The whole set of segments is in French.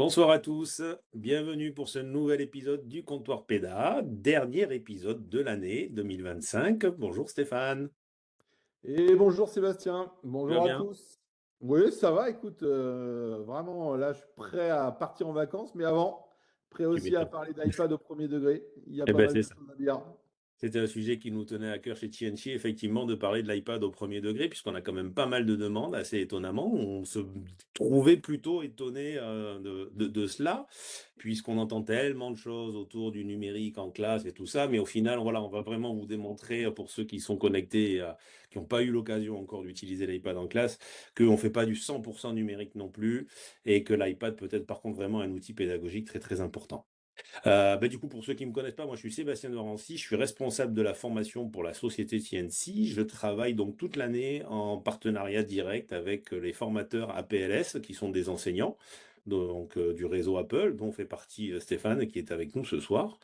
Bonsoir à tous, bienvenue pour ce nouvel épisode du Comptoir PEDA, dernier épisode de l'année 2025. Bonjour Stéphane, Et bonjour Sébastien, tu vas bonjour à bien? tous. Oui, ça va, écoute, vraiment, là, je suis prêt à partir en vacances, mais avant, prêt Tu aussi à m'étonnes. parler d'iPad au premier degré. Il y a Eh pas ben mal c'est de ça. choses à dire. C'était un sujet qui nous tenait à cœur chez TNT, effectivement, de parler de l'iPad au premier degré, puisqu'on a quand même pas mal de demandes, assez étonnamment. On se trouvait plutôt étonné de cela, puisqu'on entend tellement de choses autour du numérique en classe et tout ça, mais au final, voilà, on va vraiment vous démontrer, pour ceux qui sont connectés, qui n'ont pas eu l'occasion encore d'utiliser l'iPad en classe, qu'on ne fait pas du 100% numérique non plus, et que l'iPad peut être par contre vraiment un outil pédagogique très très important. Du coup, pour ceux qui ne me connaissent pas, moi je suis Sébastien de Rancy, je suis responsable de la formation pour la société TNC. Je travaille donc toute l'année en partenariat direct avec les formateurs APLS, qui sont des enseignants donc, du réseau Apple, dont fait partie Stéphane, qui est avec nous ce soir.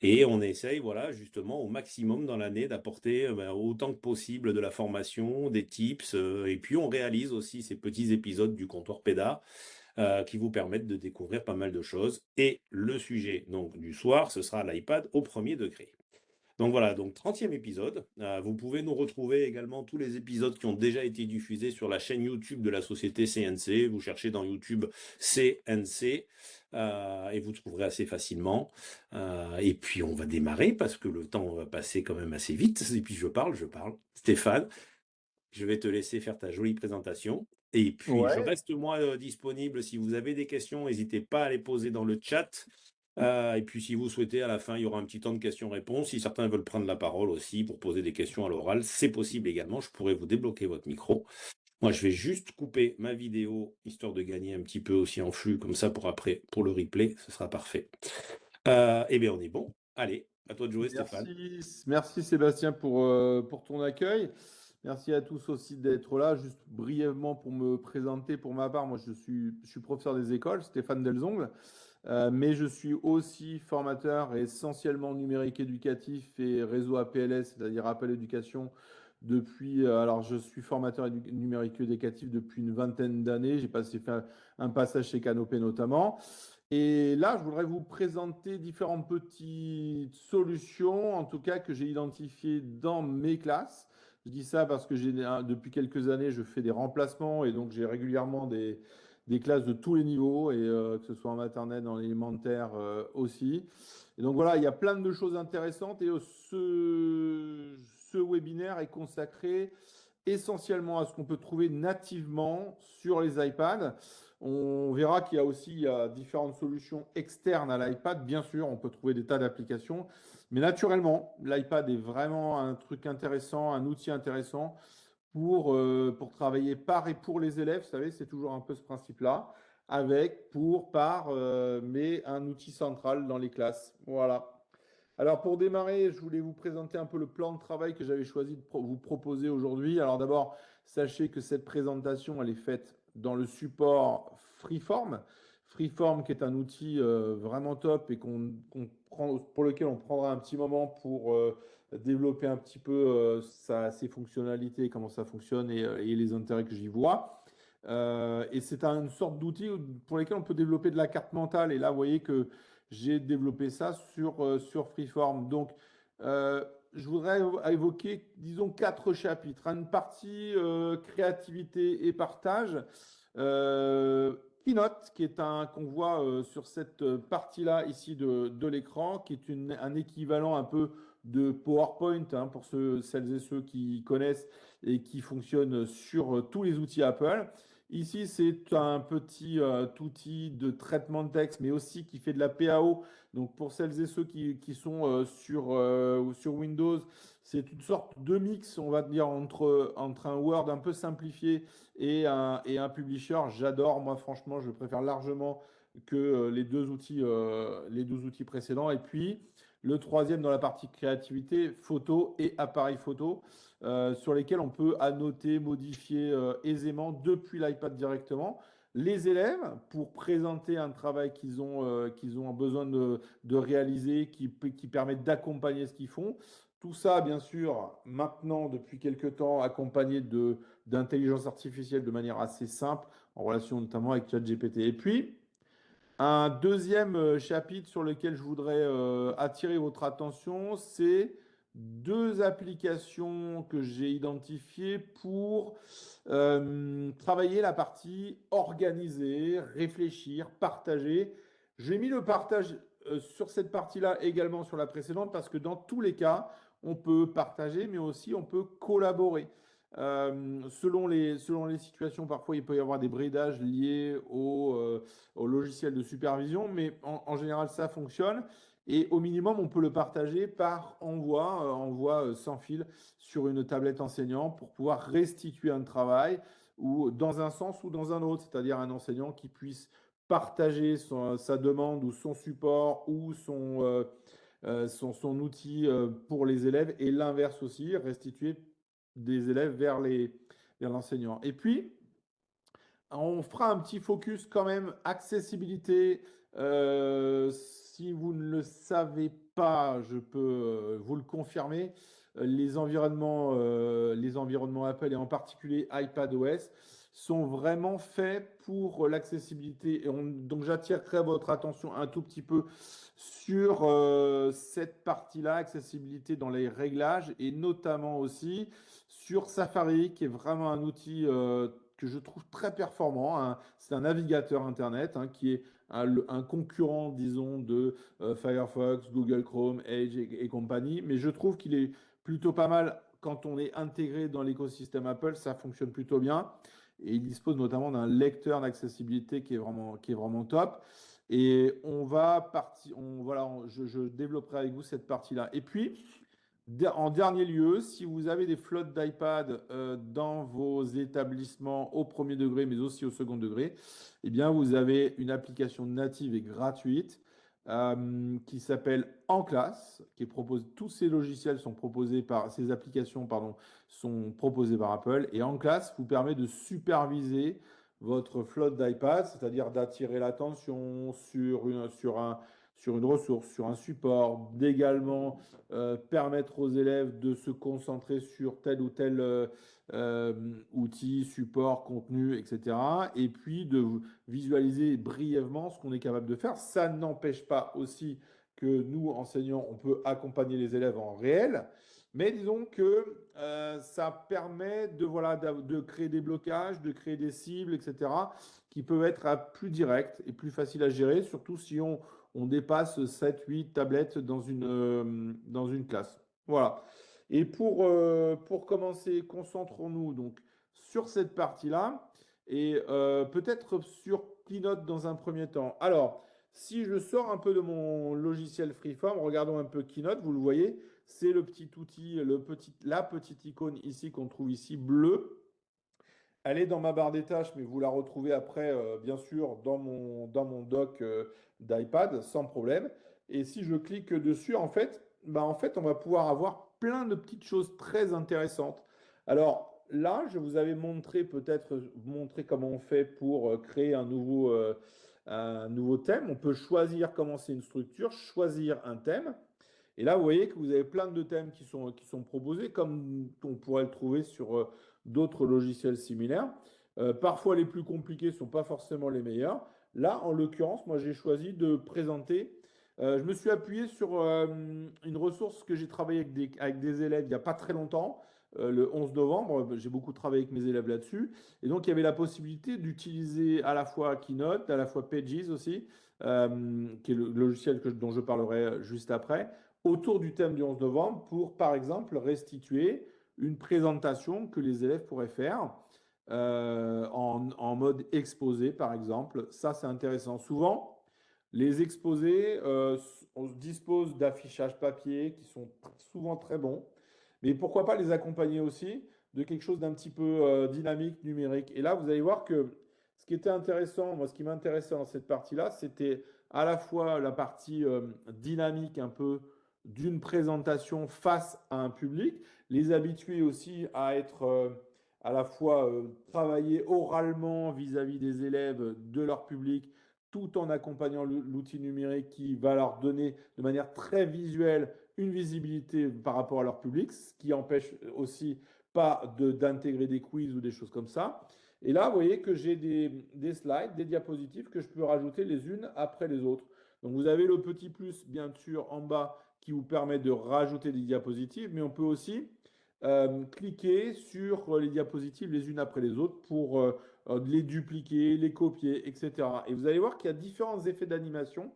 Et on essaye, voilà, justement, au maximum dans l'année d'apporter autant que possible de la formation, des tips, et puis on réalise aussi ces petits épisodes du comptoir PEDA qui vous permettent de découvrir pas mal de choses. Et le sujet donc du soir, ce sera l'iPad au premier degré. Donc voilà, donc 30e épisode. Vous pouvez nous retrouver également tous les épisodes qui ont déjà été diffusés sur la chaîne YouTube de la société CNC. Vous cherchez dans YouTube CNC et vous trouverez assez facilement. Et puis on va démarrer parce que le temps va passer quand même assez vite. Et puis je parle, je parle. Stéphane, je vais te laisser faire ta jolie présentation. Et puis, je Ouais. reste moi disponible. Si vous avez des questions, n'hésitez pas à les poser dans le chat. Et puis, si vous souhaitez, à la fin, il y aura un petit temps de questions-réponses. Si certains veulent prendre la parole aussi pour poser des questions à l'oral, c'est possible également. Je pourrais vous débloquer votre micro. Moi, je vais juste couper ma vidéo, histoire de gagner un petit peu aussi en flux, comme ça pour après, pour le replay, ce sera parfait. Eh bien, on est bon. Allez, à toi de jouer, Stéphane. Merci Sébastien pour ton accueil. Merci à tous aussi d'être là. Juste brièvement pour me présenter pour ma part, moi je suis professeur des écoles, Stéphane Delzongle. Mais je suis aussi formateur essentiellement numérique éducatif et réseau APLS, c'est-à-dire Appel Éducation, depuis. Alors, je suis formateur numérique éducatif depuis une vingtaine d'années. J'ai passé fait un passage chez Canopé notamment. Et là, je voudrais vous présenter différentes petites solutions, en tout cas que j'ai identifiées dans mes classes. Je dis ça parce que depuis quelques années, je fais des remplacements et donc j'ai régulièrement des classes de tous les niveaux, et que ce soit en maternelle, en élémentaire aussi. Et donc voilà, il y a plein de choses intéressantes, et ce webinaire est consacré essentiellement à ce qu'on peut trouver nativement sur les iPads. On verra qu'il y a aussi différentes solutions externes à l'iPad. Bien sûr, on peut trouver des tas d'applications, mais naturellement, l'iPad est vraiment un truc intéressant, un outil intéressant pour travailler par et pour les élèves. Vous savez, c'est toujours un peu ce principe-là, avec, pour, par, mais un outil central dans les classes. Voilà. Alors pour démarrer, je voulais vous présenter un peu le plan de travail que j'avais choisi de vous proposer aujourd'hui. Alors d'abord, sachez que cette présentation, elle est faite dans le support Freeform. Freeform qui est un outil vraiment top et pour lequel on prendra un petit moment pour développer un petit peu ses fonctionnalités, comment ça fonctionne, et les intérêts que j'y vois. Et c'est une sorte d'outil pour lequel on peut développer de la carte mentale. Et là, vous voyez que j'ai développé ça sur Freeform. Donc, euh, je voudrais évoquer, disons, quatre chapitres. Une partie créativité et partage. Keynote, qui est qu'on voit sur cette partie-là ici de l'écran, qui est un équivalent un peu de PowerPoint, hein, pour celles et ceux qui connaissent et qui fonctionnent sur tous les outils Apple. Ici, c'est un petit outil de traitement de texte, mais aussi qui fait de la PAO. Donc, pour celles et ceux qui sont sur Windows, c'est une sorte de mix, on va dire, entre un Word un peu simplifié et un publisher. J'adore, moi, franchement, je préfère largement que les deux outils précédents. Et puis, le troisième dans la partie créativité, photo et appareil photo, sur lesquels on peut annoter, modifier aisément depuis l'iPad directement. Les élèves, pour présenter un travail qu'ils ont besoin de réaliser, qui permet d'accompagner ce qu'ils font. Tout ça, bien sûr, maintenant, depuis quelques temps, accompagné d'intelligence artificielle de manière assez simple, en relation notamment avec ChatGPT. Et puis, Un deuxième chapitre sur lequel je voudrais attirer votre attention, c'est deux applications que j'ai identifiées pour travailler la partie organiser, réfléchir, partager. J'ai mis le partage sur cette partie-là également sur la précédente parce que dans tous les cas, on peut partager, mais aussi on peut collaborer. Selon les situations, parfois il peut y avoir des bridages liés au logiciel de supervision, mais en général ça fonctionne. Et au minimum, on peut le partager par envoi sans fil sur une tablette enseignant pour pouvoir restituer un travail ou dans un sens ou dans un autre, c'est-à-dire un enseignant qui puisse partager sa demande ou son support ou son outil pour les élèves et l'inverse aussi, restituer des élèves vers l'enseignant. Et puis, on fera un petit focus quand même accessibilité. Si vous ne le savez pas, je peux vous le confirmer. Les environnements Apple et en particulier iPadOS sont vraiment faits pour l'accessibilité. Donc j'attirerai votre attention un tout petit peu sur cette partie-là, accessibilité dans les réglages et notamment aussi sur Safari, qui est vraiment un outil que je trouve très performant, hein. C'est un navigateur Internet qui est un concurrent, disons, de Firefox, Google Chrome, Edge et compagnie. Mais je trouve qu'il est plutôt pas mal quand on est intégré dans l'écosystème Apple. Ça fonctionne plutôt bien. Et il dispose notamment d'un lecteur d'accessibilité qui est vraiment top. Et je développerai avec vous cette partie-là. Et puis, en dernier lieu, si vous avez des flottes d'iPad dans vos établissements au premier degré, mais aussi au second degré, eh bien, vous avez une application native et gratuite qui s'appelle En Classe, tous ces logiciels sont proposés ces applications, pardon, sont proposées par Apple. Et En Classe vous permet de superviser votre flotte d'iPad, c'est-à-dire d'attirer l'attention sur une ressource, sur un support, d'également permettre aux élèves de se concentrer sur tel ou tel outil, support, contenu, etc. Et puis de visualiser brièvement ce qu'on est capable de faire. Ça n'empêche pas aussi que nous, enseignants, on peut accompagner les élèves en réel. Mais disons que ça permet de créer des blocages, de créer des cibles, etc., qui peuvent être plus directs et plus faciles à gérer, surtout si on dépasse 7, 8 tablettes dans une classe. Voilà. Et pour commencer, concentrons-nous donc sur cette partie-là et peut-être sur Keynote dans un premier temps. Alors, si je sors un peu de mon logiciel Freeform, regardons un peu Keynote, vous le voyez, c'est le petit outil, la petite icône ici qu'on trouve ici bleue. Elle est dans ma barre des tâches, mais vous la retrouvez après, bien sûr, dans mon dock d'iPad, sans problème. Et si je clique dessus, en fait, on va pouvoir avoir plein de petites choses très intéressantes. Alors là, je vous avais montré comment on fait pour créer un nouveau thème. On peut choisir comment c'est une structure, choisir un thème. Et là, vous voyez que vous avez plein de thèmes qui sont proposés, comme on pourrait le trouver sur d'autres logiciels similaires. Parfois, les plus compliqués ne sont pas forcément les meilleurs. Là, en l'occurrence, moi, j'ai choisi de présenter. Je me suis appuyé sur une ressource que j'ai travaillé avec des élèves il n'y a pas très longtemps, le 11 novembre. J'ai beaucoup travaillé avec mes élèves là-dessus. Et donc, il y avait la possibilité d'utiliser à la fois Keynote, à la fois Pages aussi, qui est le logiciel dont je parlerai juste après, autour du thème du 11 novembre pour, par exemple, restituer une présentation que les élèves pourraient faire en mode exposé, par exemple. Ça, c'est intéressant. Souvent, les exposés, on se dispose d'affichages papier qui sont souvent très bons, mais pourquoi pas les accompagner aussi de quelque chose d'un petit peu dynamique, numérique. Et là, vous allez voir que ce qui était intéressant, moi, ce qui m'intéressait dans cette partie-là, c'était à la fois la partie dynamique un peu d'une présentation face à un public, les habituer aussi à être à la fois travailler oralement vis-à-vis des élèves, de leur public, tout en accompagnant l'outil numérique qui va leur donner de manière très visuelle une visibilité par rapport à leur public, ce qui empêche aussi pas d'intégrer des quiz ou des choses comme ça. Et là, vous voyez que j'ai des slides, des diapositives que je peux rajouter les unes après les autres. Donc vous avez le petit plus, bien sûr, en bas qui vous permet de rajouter des diapositives, mais on peut aussi cliquer sur les diapositives les unes après les autres pour les dupliquer, les copier, etc. Et vous allez voir qu'il y a différents effets d'animation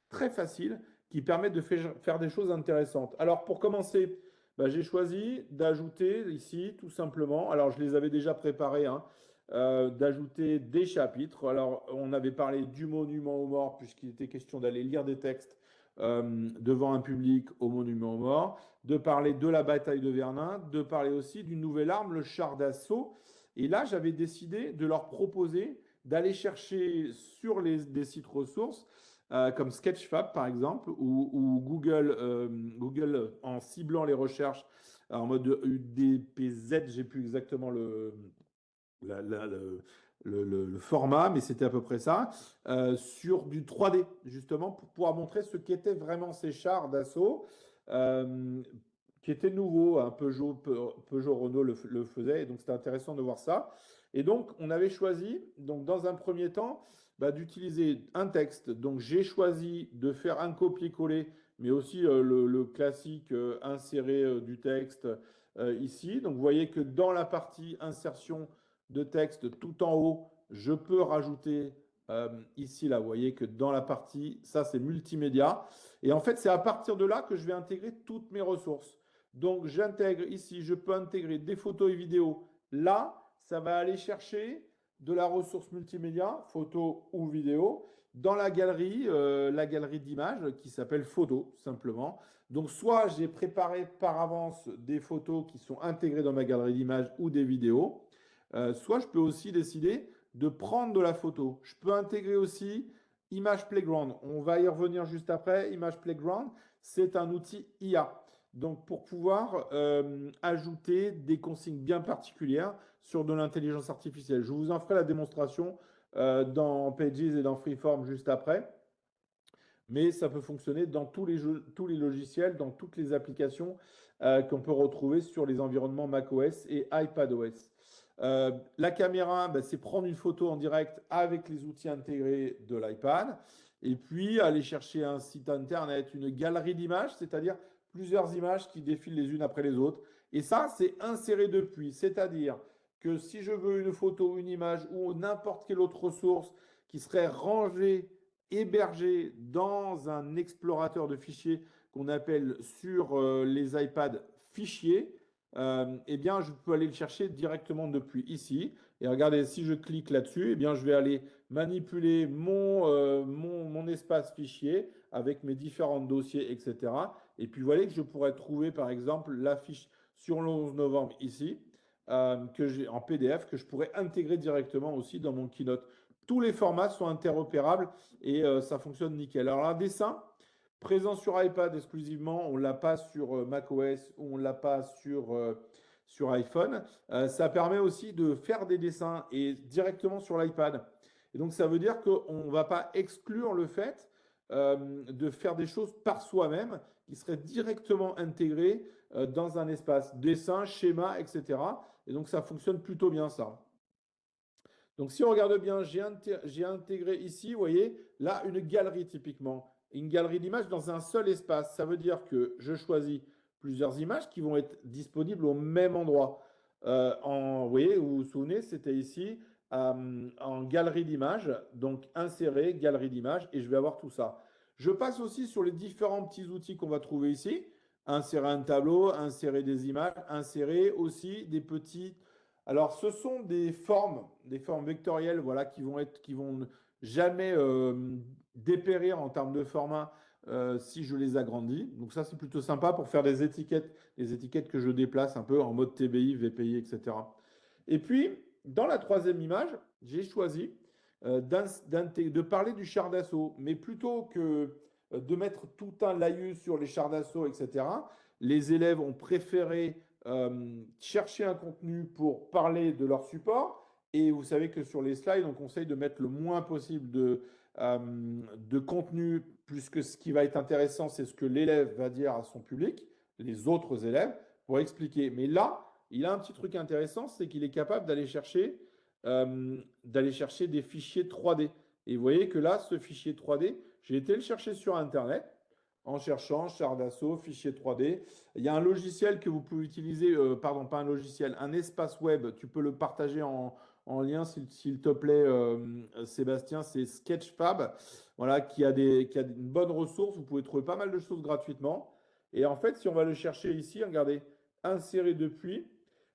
très faciles qui permettent de faire des choses intéressantes. Alors pour commencer, bah, j'ai choisi d'ajouter ici tout simplement, alors je les avais déjà préparés, hein, d'ajouter des chapitres. Alors on avait parlé du monument aux morts puisqu'il était question d'aller lire des textes devant un public au monument aux morts, de parler de la bataille de Verdun, de parler aussi d'une nouvelle arme, le char d'assaut. Et là, j'avais décidé de leur proposer d'aller chercher sur des sites ressources comme Sketchfab par exemple, ou Google en ciblant les recherches en mode UDPZ, j'ai plus exactement la- la- le, le format, mais c'était à peu près ça, sur du 3D, justement, pour pouvoir montrer ce qu'étaient vraiment ces chars d'assaut, euh, qui étaient nouveaux. Un Peugeot Renault le faisait, et donc c'était intéressant de voir ça. Et donc, on avait choisi, donc, dans un premier temps, bah, d'utiliser un texte. Donc, j'ai choisi de faire un copier-coller, mais aussi le classique insérer du texte ici. Donc, vous voyez que dans la partie insertion, de texte tout en haut, je peux rajouter ici, là, vous voyez que dans la partie, ça c'est multimédia. Et en fait, c'est à partir de là que je vais intégrer toutes mes ressources. Donc, j'intègre ici, je peux intégrer des photos et vidéos. Là, ça va aller chercher de la ressource multimédia, photo ou vidéo, dans la galerie d'images qui s'appelle photo, simplement. Donc, soit j'ai préparé par avance des photos qui sont intégrées dans ma galerie d'images ou des vidéos, soit je peux aussi décider de prendre de la photo. Je peux intégrer aussi Image Playground. On va y revenir juste après. Image Playground, c'est un outil IA. Donc pour pouvoir ajouter des consignes bien particulières sur de l'intelligence artificielle. Je vous en ferai la démonstration dans Pages et dans Freeform juste après. Mais ça peut fonctionner dans tous les logiciels, dans toutes les applications qu'on peut retrouver sur les environnements macOS et iPadOS. La caméra, bah, c'est prendre une photo en direct avec les outils intégrés de l'iPad et puis aller chercher un site internet, une galerie d'images, c'est-à-dire plusieurs images qui défilent les unes après les autres. Et ça, c'est inséré depuis, c'est-à-dire que si je veux une photo, une image ou n'importe quelle autre ressource qui serait rangée, hébergée dans un explorateur de fichiers qu'on appelle sur les iPads fichiers, eh bien, je peux aller le chercher directement depuis ici. Et regardez, si je clique là-dessus, eh bien, je vais aller manipuler mon espace fichier avec mes différents dossiers, etc. Et puis, vous voyez que je pourrais trouver, par exemple, la fiche sur le 11 novembre ici, que j'ai en PDF, que je pourrais intégrer directement aussi dans mon Keynote. Tous les formats sont interopérables et ça fonctionne nickel. Alors, un dessin, présent sur iPad exclusivement, on ne l'a pas sur macOS ou on ne l'a pas sur iPhone. Ça permet aussi de faire des dessins et directement sur l'iPad. Et donc ça veut dire qu'on ne va pas exclure le fait de faire des choses par soi-même qui seraient directement intégrées dans un espace dessin, schéma, etc. Et donc ça fonctionne plutôt bien ça. Donc, si on regarde bien, j'ai intégré ici, vous voyez, là, une galerie typiquement. Une galerie d'images dans un seul espace. Ça veut dire que je choisis plusieurs images qui vont être disponibles au même endroit. Vous voyez, vous vous souvenez, c'était ici en galerie d'images. Donc, insérer, galerie d'images, et je vais avoir tout ça. Je passe aussi sur les différents petits outils qu'on va trouver ici. Insérer un tableau, insérer des images, insérer aussi des petits alors, ce sont des formes vectorielles, voilà, qui vont jamais dépérir en termes de format si je les agrandis. Donc ça, c'est plutôt sympa pour faire des étiquettes que je déplace un peu en mode TBI, VPI, etc. Et puis, dans la troisième image, j'ai choisi de parler du char d'assaut, mais plutôt que de mettre tout un laïus sur les chars d'assaut, etc. Les élèves ont préféré chercher un contenu pour parler de leur support. Et vous savez que sur les slides, on conseille de mettre le moins possible de contenu, puisque ce qui va être intéressant, c'est ce que l'élève va dire à son public, les autres élèves, pour expliquer. Mais là, il a un petit truc intéressant, c'est qu'il est capable d'aller chercher d'aller chercher des fichiers 3D. Et vous voyez que là, ce fichier 3D, j'ai été le chercher sur Internet en cherchant char d'assaut, fichier 3D. Il y a un logiciel que vous pouvez utiliser, pardon, pas un logiciel, un espace web. Tu peux le partager en lien, s'il te plaît, Sébastien. C'est Sketchfab, voilà, qui a une bonne ressource. Vous pouvez trouver pas mal de choses gratuitement. Et en fait, si on va le chercher ici, regardez, insérer depuis,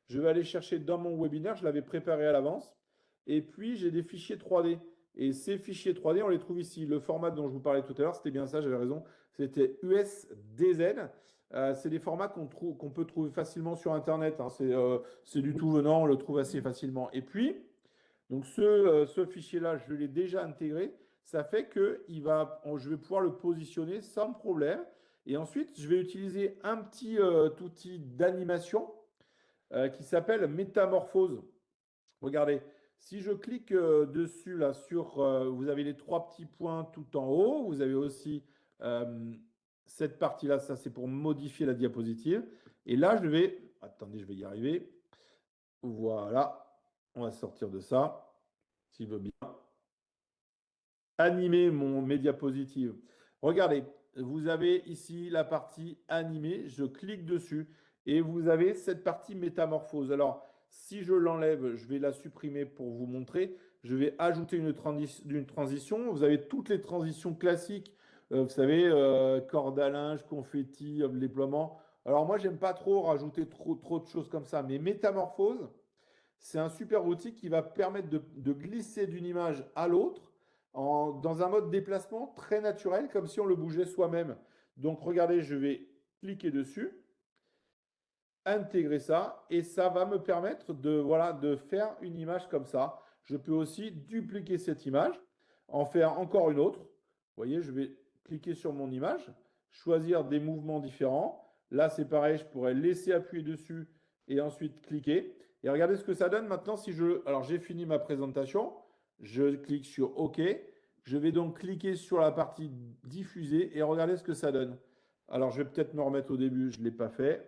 je vais aller chercher dans mon webinaire, je l'avais préparé à l'avance. Et puis, j'ai des fichiers 3D. Et ces fichiers 3D, on les trouve ici. Le format dont je vous parlais tout à l'heure, c'était bien ça, j'avais raison. C'était USDZ. C'est des formats qu'on peut trouver facilement sur Internet, hein. C'est du tout venant, on le trouve assez facilement. Et puis, donc ce fichier-là, je l'ai déjà intégré. Ça fait que je vais pouvoir le positionner sans problème. Et ensuite, je vais utiliser un petit outil d'animation qui s'appelle Métamorphose. Regardez, si je clique dessus, là, vous avez les trois petits points tout en haut. Vous avez aussi euh, cette partie-là, ça c'est pour modifier la diapositive. Et là, attendez, je vais y arriver. Voilà, on va sortir de ça, s'il veut bien. Animer mes diapositives. Regardez, vous avez ici la partie animée. Je clique dessus et vous avez cette partie métamorphose. Alors, si je l'enlève, je vais la supprimer pour vous montrer. Je vais ajouter une transition. Vous avez toutes les transitions classiques. Vous savez, corde à linge, confetti, déploiement. Alors moi, j'aime pas trop rajouter trop de choses comme ça. Mais métamorphose, c'est un super outil qui va permettre de glisser d'une image à l'autre dans un mode déplacement très naturel, comme si on le bougeait soi-même. Donc regardez, je vais cliquer dessus, intégrer ça, et ça va me permettre voilà, de faire une image comme ça. Je peux aussi dupliquer cette image, en faire encore une autre. Vous voyez, je vais cliquer sur mon image, choisir des mouvements différents. Là, c'est pareil, je pourrais laisser appuyer dessus et ensuite cliquer. Et regardez ce que ça donne maintenant Alors, j'ai fini ma présentation. Je clique sur OK. Je vais donc cliquer sur la partie diffuser et regardez ce que ça donne. Alors, je vais peut-être me remettre au début, je ne l'ai pas fait.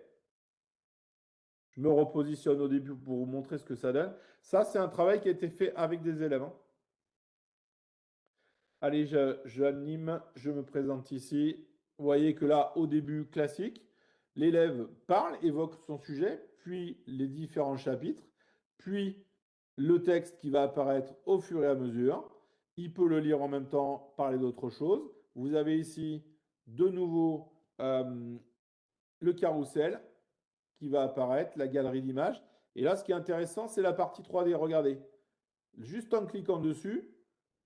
Je me repositionne au début pour vous montrer ce que ça donne. Ça, c'est un travail qui a été fait avec des élèves, hein. Allez, j'anime, je me présente ici. Vous voyez que là, au début, classique, l'élève parle, évoque son sujet, puis les différents chapitres, puis le texte qui va apparaître au fur et à mesure. Il peut le lire en même temps, parler d'autre chose. Vous avez ici de nouveau le carrousel qui va apparaître, la galerie d'images. Et là, ce qui est intéressant, c'est la partie 3D. Regardez, juste en cliquant dessus,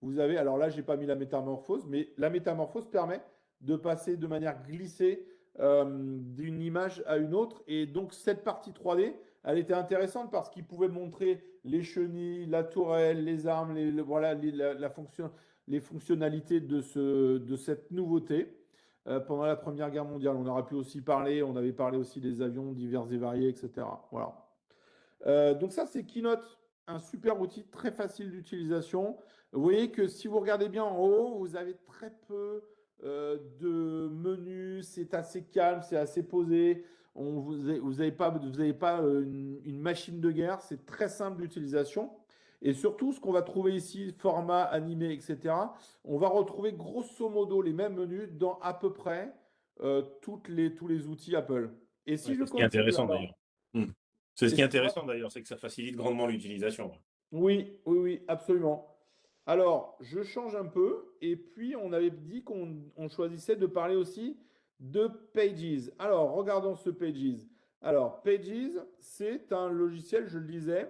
vous avez, alors là, je n'ai pas mis la métamorphose, mais la métamorphose permet de passer de manière glissée d'une image à une autre. Et donc, cette partie 3D, elle était intéressante parce qu'il pouvait montrer les chenilles, la tourelle, les armes, voilà, les fonctionnalités de cette nouveauté. Pendant la Première Guerre mondiale, on aurait pu aussi parler, on avait parlé aussi des avions divers et variés, etc. Voilà. Donc ça, c'est Keynote, un super outil très facile d'utilisation. Vous voyez que si vous regardez bien en haut, vous avez très peu de menus, c'est assez calme, c'est assez posé. Vous n'avez pas une machine de guerre, c'est très simple d'utilisation. Et surtout, ce qu'on va trouver ici, format animé, etc., on va retrouver grosso modo les mêmes menus dans à peu près tous les outils Apple. Et si Ouais, je c'est ce qui est continue, intéressant alors, d'ailleurs. C'est ce qui est excuse-moi. intéressant d'ailleurs, c'est que ça facilite grandement l'utilisation. Oui, oui, oui, absolument. Alors, je change un peu, et puis on avait dit qu'on choisissait de parler aussi de Pages. Alors, regardons ce Pages. Alors, Pages, c'est un logiciel, je le disais,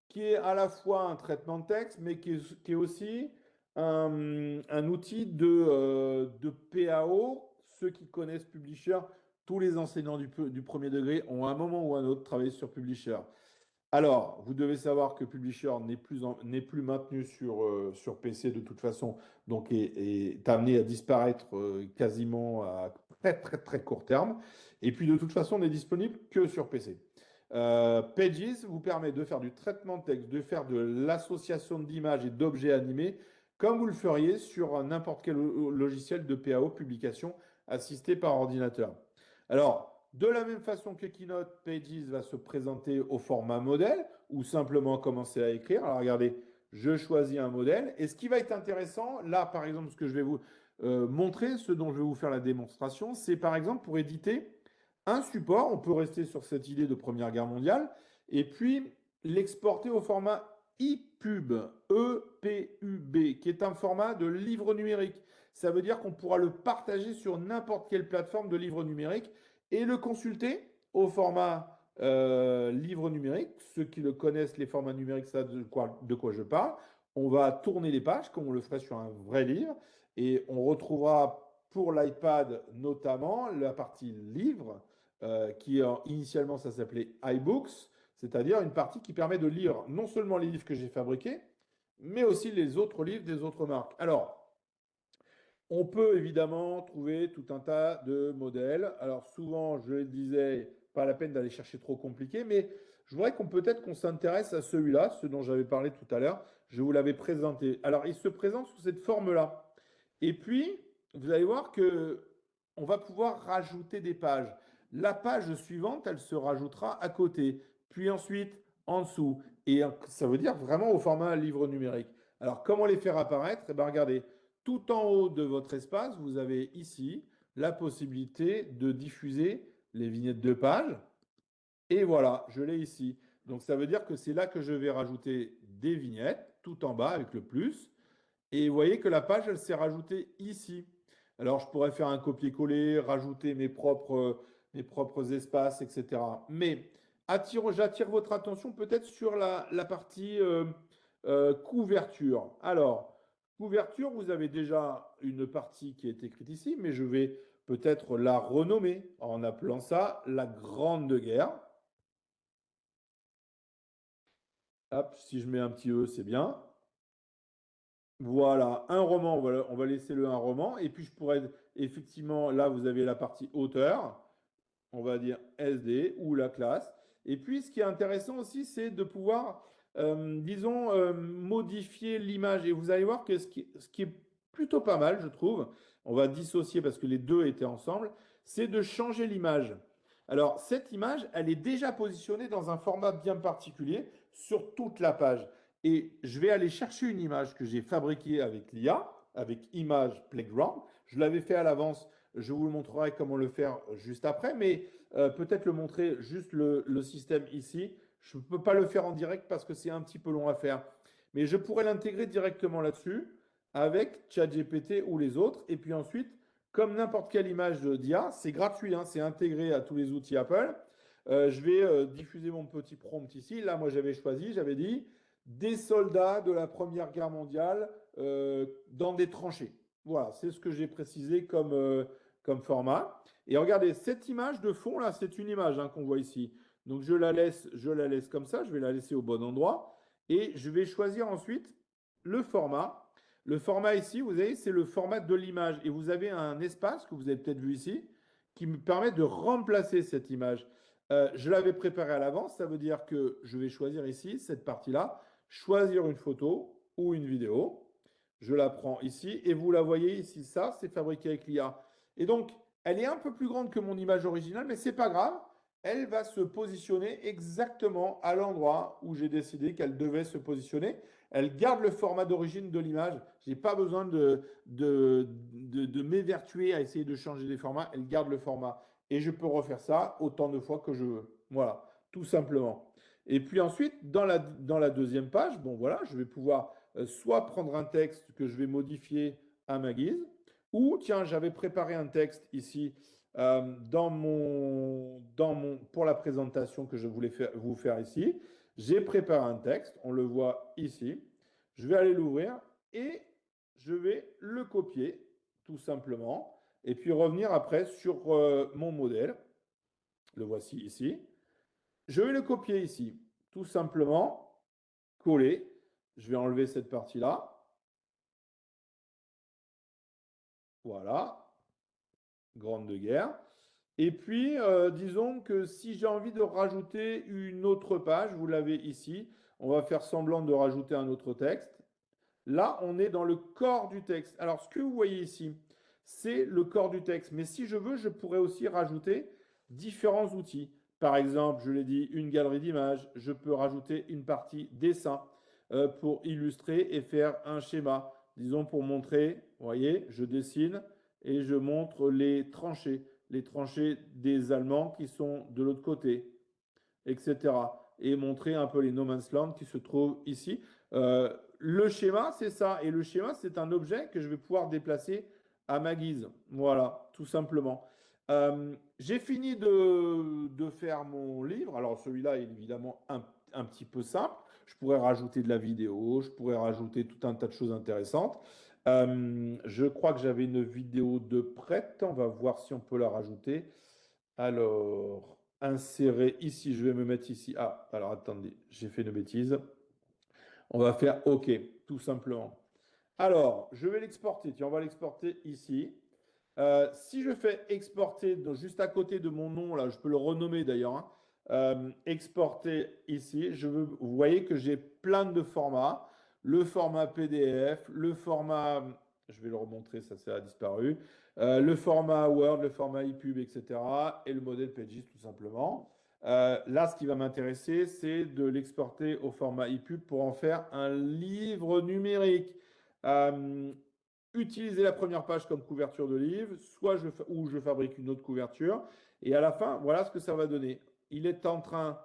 qui est à la fois un traitement de texte, mais qui est aussi un outil de PAO. Ceux qui connaissent Publisher, tous les enseignants du premier degré ont à un moment ou à un autre travaillé sur Publisher. Alors, vous devez savoir que Publisher n'est plus maintenu sur PC de toute façon, donc est amené à disparaître quasiment à très très très court terme. Et puis de toute façon, n'est disponible que sur PC. Pages vous permet de faire du traitement de texte, de faire de l'association d'images et d'objets animés, comme vous le feriez sur n'importe quel logiciel de PAO, publication assistée par ordinateur. Alors, de la même façon que Keynote, Pages va se présenter au format modèle ou simplement commencer à écrire. Alors regardez, je choisis un modèle. Et ce qui va être intéressant, là par exemple, ce que je vais vous montrer, ce dont je vais vous faire la démonstration, c'est par exemple pour éditer un support. On peut rester sur cette idée de Première Guerre mondiale et puis l'exporter au format EPUB, E-P-U-B, qui est un format de livre numérique. Ça veut dire qu'on pourra le partager sur n'importe quelle plateforme de livre numérique et le consulter au format livre numérique. Ceux qui le connaissent, les formats numériques, savent de quoi je parle. On va tourner les pages comme on le ferait sur un vrai livre et on retrouvera pour l'iPad notamment la partie livre qui initialement ça s'appelait iBooks, c'est-à-dire une partie qui permet de lire non seulement les livres que j'ai fabriqués, mais aussi les autres livres des autres marques. Alors, on peut évidemment trouver tout un tas de modèles. Alors souvent, je le disais, pas la peine d'aller chercher trop compliqué, mais je voudrais qu'on peut-être qu'on s'intéresse à celui-là, ce dont j'avais parlé tout à l'heure. Je vous l'avais présenté. Alors, il se présente sous cette forme-là. Et puis, vous allez voir que on va pouvoir rajouter des pages. La page suivante, elle se rajoutera à côté, puis ensuite en dessous. Et ça veut dire vraiment au format livre numérique. Alors, comment les faire apparaître? Eh bien, regardez, tout en haut de votre espace, vous avez ici la possibilité de diffuser les vignettes de page. Et voilà, je l'ai ici. Donc ça veut dire que c'est là que je vais rajouter des vignettes, tout en bas avec le plus. Et vous voyez que la page, elle s'est rajoutée ici. Alors je pourrais faire un copier-coller, rajouter mes propres espaces, etc. Mais j'attire votre attention peut-être sur la partie couverture. Alors, couverture, vous avez déjà une partie qui est écrite ici, mais je vais peut-être la renommer en appelant ça la Grande Guerre. Hop, si je mets un petit E, c'est bien. Voilà, un roman, on va laisser le un roman. Et puis je pourrais, effectivement, là, vous avez la partie auteur, on va dire SD ou la classe. Et puis ce qui est intéressant aussi, c'est de pouvoir, disons, modifier l'image. Et vous allez voir que ce qui est plutôt pas mal, je trouve, on va dissocier parce que les deux étaient ensemble, c'est de changer l'image. Alors, cette image, elle est déjà positionnée dans un format bien particulier sur toute la page. Et je vais aller chercher une image que j'ai fabriquée avec l'IA, avec Image Playground. Je l'avais fait à l'avance, je vous montrerai comment le faire juste après, mais peut-être le montrer juste le système ici. Je ne peux pas le faire en direct parce que c'est un petit peu long à faire. Mais je pourrais l'intégrer directement là-dessus avec ChatGPT ou les autres. Et puis ensuite, comme n'importe quelle image d'IA, c'est gratuit, hein, c'est intégré à tous les outils Apple. Je vais diffuser mon petit prompt ici. Là, moi, j'avais dit des soldats de la Première Guerre mondiale dans des tranchées. Voilà, c'est ce que j'ai précisé comme format. Et regardez, cette image de fond, là, c'est une image hein, qu'on voit ici. Donc, je la laisse comme ça. Je vais la laisser au bon endroit. Et je vais choisir ensuite le format. Le format ici, vous voyez, c'est le format de l'image. Et vous avez un espace que vous avez peut-être vu ici qui me permet de remplacer cette image. Je l'avais préparé à l'avance. Ça veut dire que je vais choisir ici, cette partie-là, choisir une photo ou une vidéo. Je la prends ici et vous la voyez ici. Ça, c'est fabriqué avec l'IA. Et donc, elle est un peu plus grande que mon image originale, mais c'est pas grave. Elle va se positionner exactement à l'endroit où j'ai décidé qu'elle devait se positionner. Elle garde le format d'origine de l'image. Je n'ai pas besoin de m'évertuer à essayer de changer les formats. Elle garde le format. Et je peux refaire ça autant de fois que je veux. Voilà, tout simplement. Et puis ensuite, dans la deuxième page, bon voilà, je vais pouvoir soit prendre un texte que je vais modifier à ma guise, ou tiens, j'avais préparé un texte ici pour la présentation que je voulais vous faire ici. J'ai préparé un texte, on le voit ici. Je vais aller l'ouvrir et je vais le copier tout simplement. Et puis revenir après sur mon modèle. Le voici ici. Je vais le copier ici. Tout simplement, coller. Je vais enlever cette partie-là. Voilà. Grande guerre. Et puis, disons que si j'ai envie de rajouter une autre page, vous l'avez ici, on va faire semblant de rajouter un autre texte. Là, on est dans le corps du texte. Alors, ce que vous voyez ici, c'est le corps du texte. Mais si je veux, je pourrais aussi rajouter différents outils. Par exemple, je l'ai dit, une galerie d'images. Je peux rajouter une partie dessin pour illustrer et faire un schéma. Disons pour montrer, vous voyez, je dessine et je montre les tranchées des Allemands qui sont de l'autre côté, etc. Et montrer un peu les no man's land qui se trouvent ici. Le schéma, c'est ça. Et le schéma, c'est un objet que je vais pouvoir déplacer à ma guise. Voilà, tout simplement. J'ai fini de faire mon livre. Alors celui-là est évidemment un petit peu simple. Je pourrais rajouter de la vidéo, je pourrais rajouter tout un tas de choses intéressantes. Je crois que j'avais une vidéo de prête. On va voir si on peut la rajouter. Alors, insérer ici, je vais me mettre ici. Ah, alors attendez, j'ai fait une bêtise. On va faire OK, tout simplement. Alors, je vais l'exporter. Tiens, on va l'exporter ici. Si je fais exporter donc, juste à côté de mon nom, là, je peux le renommer d'ailleurs, hein, exporter ici, vous voyez que j'ai plein de formats. Le format PDF, le format, je vais le remontrer, ça a disparu, le format Word, le format EPUB, etc. Et le modèle Pages tout simplement. Là, ce qui va m'intéresser, c'est de l'exporter au format EPUB pour en faire un livre numérique. Euh, Utiliser la première page comme couverture de livre, ou je fabrique une autre couverture. Et à la fin, voilà ce que ça va donner. Il est en train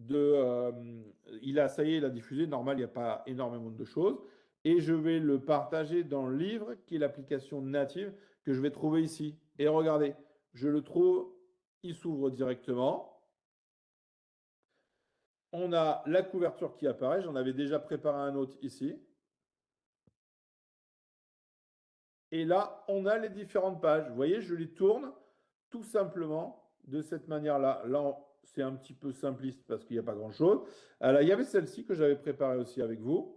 ça y est, il a diffusé. Normal, il n'y a pas énormément de choses. Et je vais le partager dans le livre, qui est l'application native que je vais trouver ici. Et regardez, je le trouve, il s'ouvre directement. On a la couverture qui apparaît. J'en avais déjà préparé un autre ici. Et là, on a les différentes pages. Vous voyez, je les tourne tout simplement de cette manière-là. Là, c'est un petit peu simpliste parce qu'il n'y a pas grand-chose. Alors, il y avait celle-ci que j'avais préparée aussi avec vous.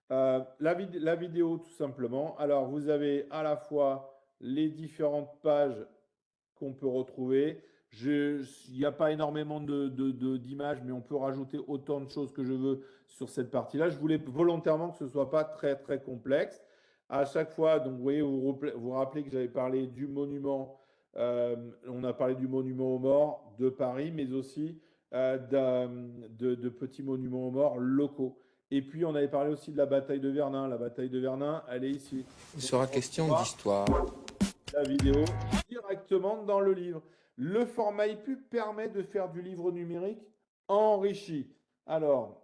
La vidéo, tout simplement. Alors, vous avez à la fois les différentes pages qu'on peut retrouver. Il n'y a pas énormément d'images, mais on peut rajouter autant de choses que je veux sur cette partie-là. Je voulais volontairement que ce ne soit pas très, très complexe. À chaque fois, donc vous voyez, vous rappelez que j'avais parlé du monument, on a parlé du monument aux morts de Paris, mais aussi de petits monuments aux morts locaux. Et puis, on avait parlé aussi de la bataille de Verdun. La bataille de Verdun, elle est ici. Il Donc, sera on question retrouvera d'histoire. la vidéo directement dans le livre. Le format EPUB permet de faire du livre numérique enrichi. Alors,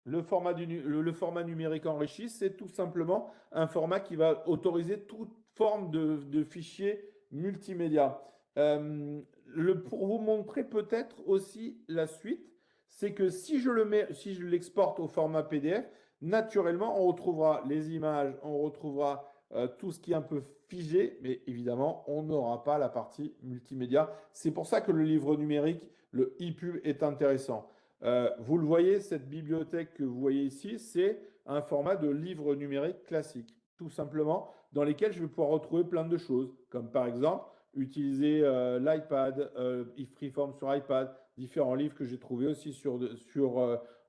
le format numérique enrichi, c'est tout simplement un format qui va autoriser toute forme de fichiers multimédia. Pour vous montrer peut-être aussi la suite, c'est que si je l'exporte au format PDF, naturellement, on retrouvera les images, on retrouvera tout ce qui est un peu figé, mais évidemment, on n'aura pas la partie multimédia. C'est pour ça que le livre numérique, le EPUB, est intéressant. Vous le voyez, cette bibliothèque que vous voyez ici, c'est un format de livre numérique classique, tout simplement, dans lesquels je vais pouvoir retrouver plein de choses, comme par exemple utiliser l'iPad, Freeform sur iPad, différents livres que j'ai trouvés aussi sur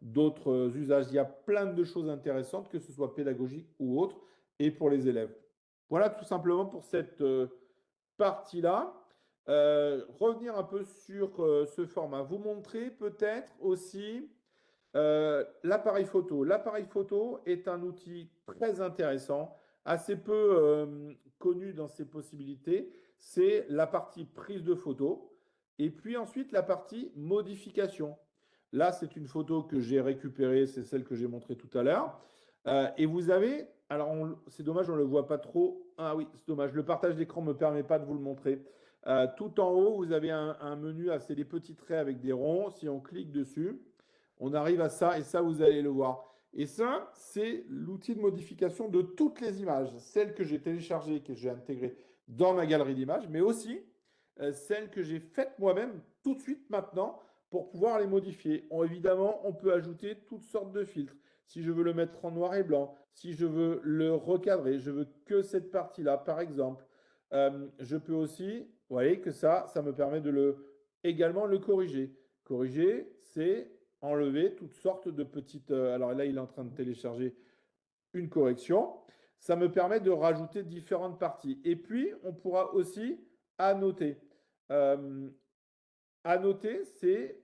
d'autres usages. Il y a plein de choses intéressantes, que ce soit pédagogique ou autre, et pour les élèves. Voilà tout simplement pour cette partie-là. Revenir un peu sur ce format. Vous montrer peut-être aussi l'appareil photo. L'appareil photo est un outil très intéressant, assez peu connu dans ses possibilités. C'est la partie prise de photo et puis ensuite la partie modification. Là, c'est une photo que j'ai récupérée, c'est celle que j'ai montrée tout à l'heure. Et vous avez, alors c'est dommage, on ne le voit pas trop. Ah oui, c'est dommage, le partage d'écran ne me permet pas de vous le montrer. Tout en haut, vous avez un menu, c'est des petits traits avec des ronds. Si on clique dessus, on arrive à ça et ça, vous allez le voir. Et ça, c'est l'outil de modification de toutes les images, celles que j'ai téléchargées, que j'ai intégrées dans ma galerie d'images, mais aussi celles que j'ai faites moi-même tout de suite maintenant pour pouvoir les modifier. Évidemment, on peut ajouter toutes sortes de filtres. Si je veux le mettre en noir et blanc, si je veux le recadrer, je veux que cette partie-là, par exemple. Je peux aussi, vous voyez que ça me permet de également le corriger. Corriger, c'est enlever toutes sortes de petites. Alors là, il est en train de télécharger une correction. Ça me permet de rajouter différentes parties. Et puis, on pourra aussi annoter. Euh, À noter, c'est,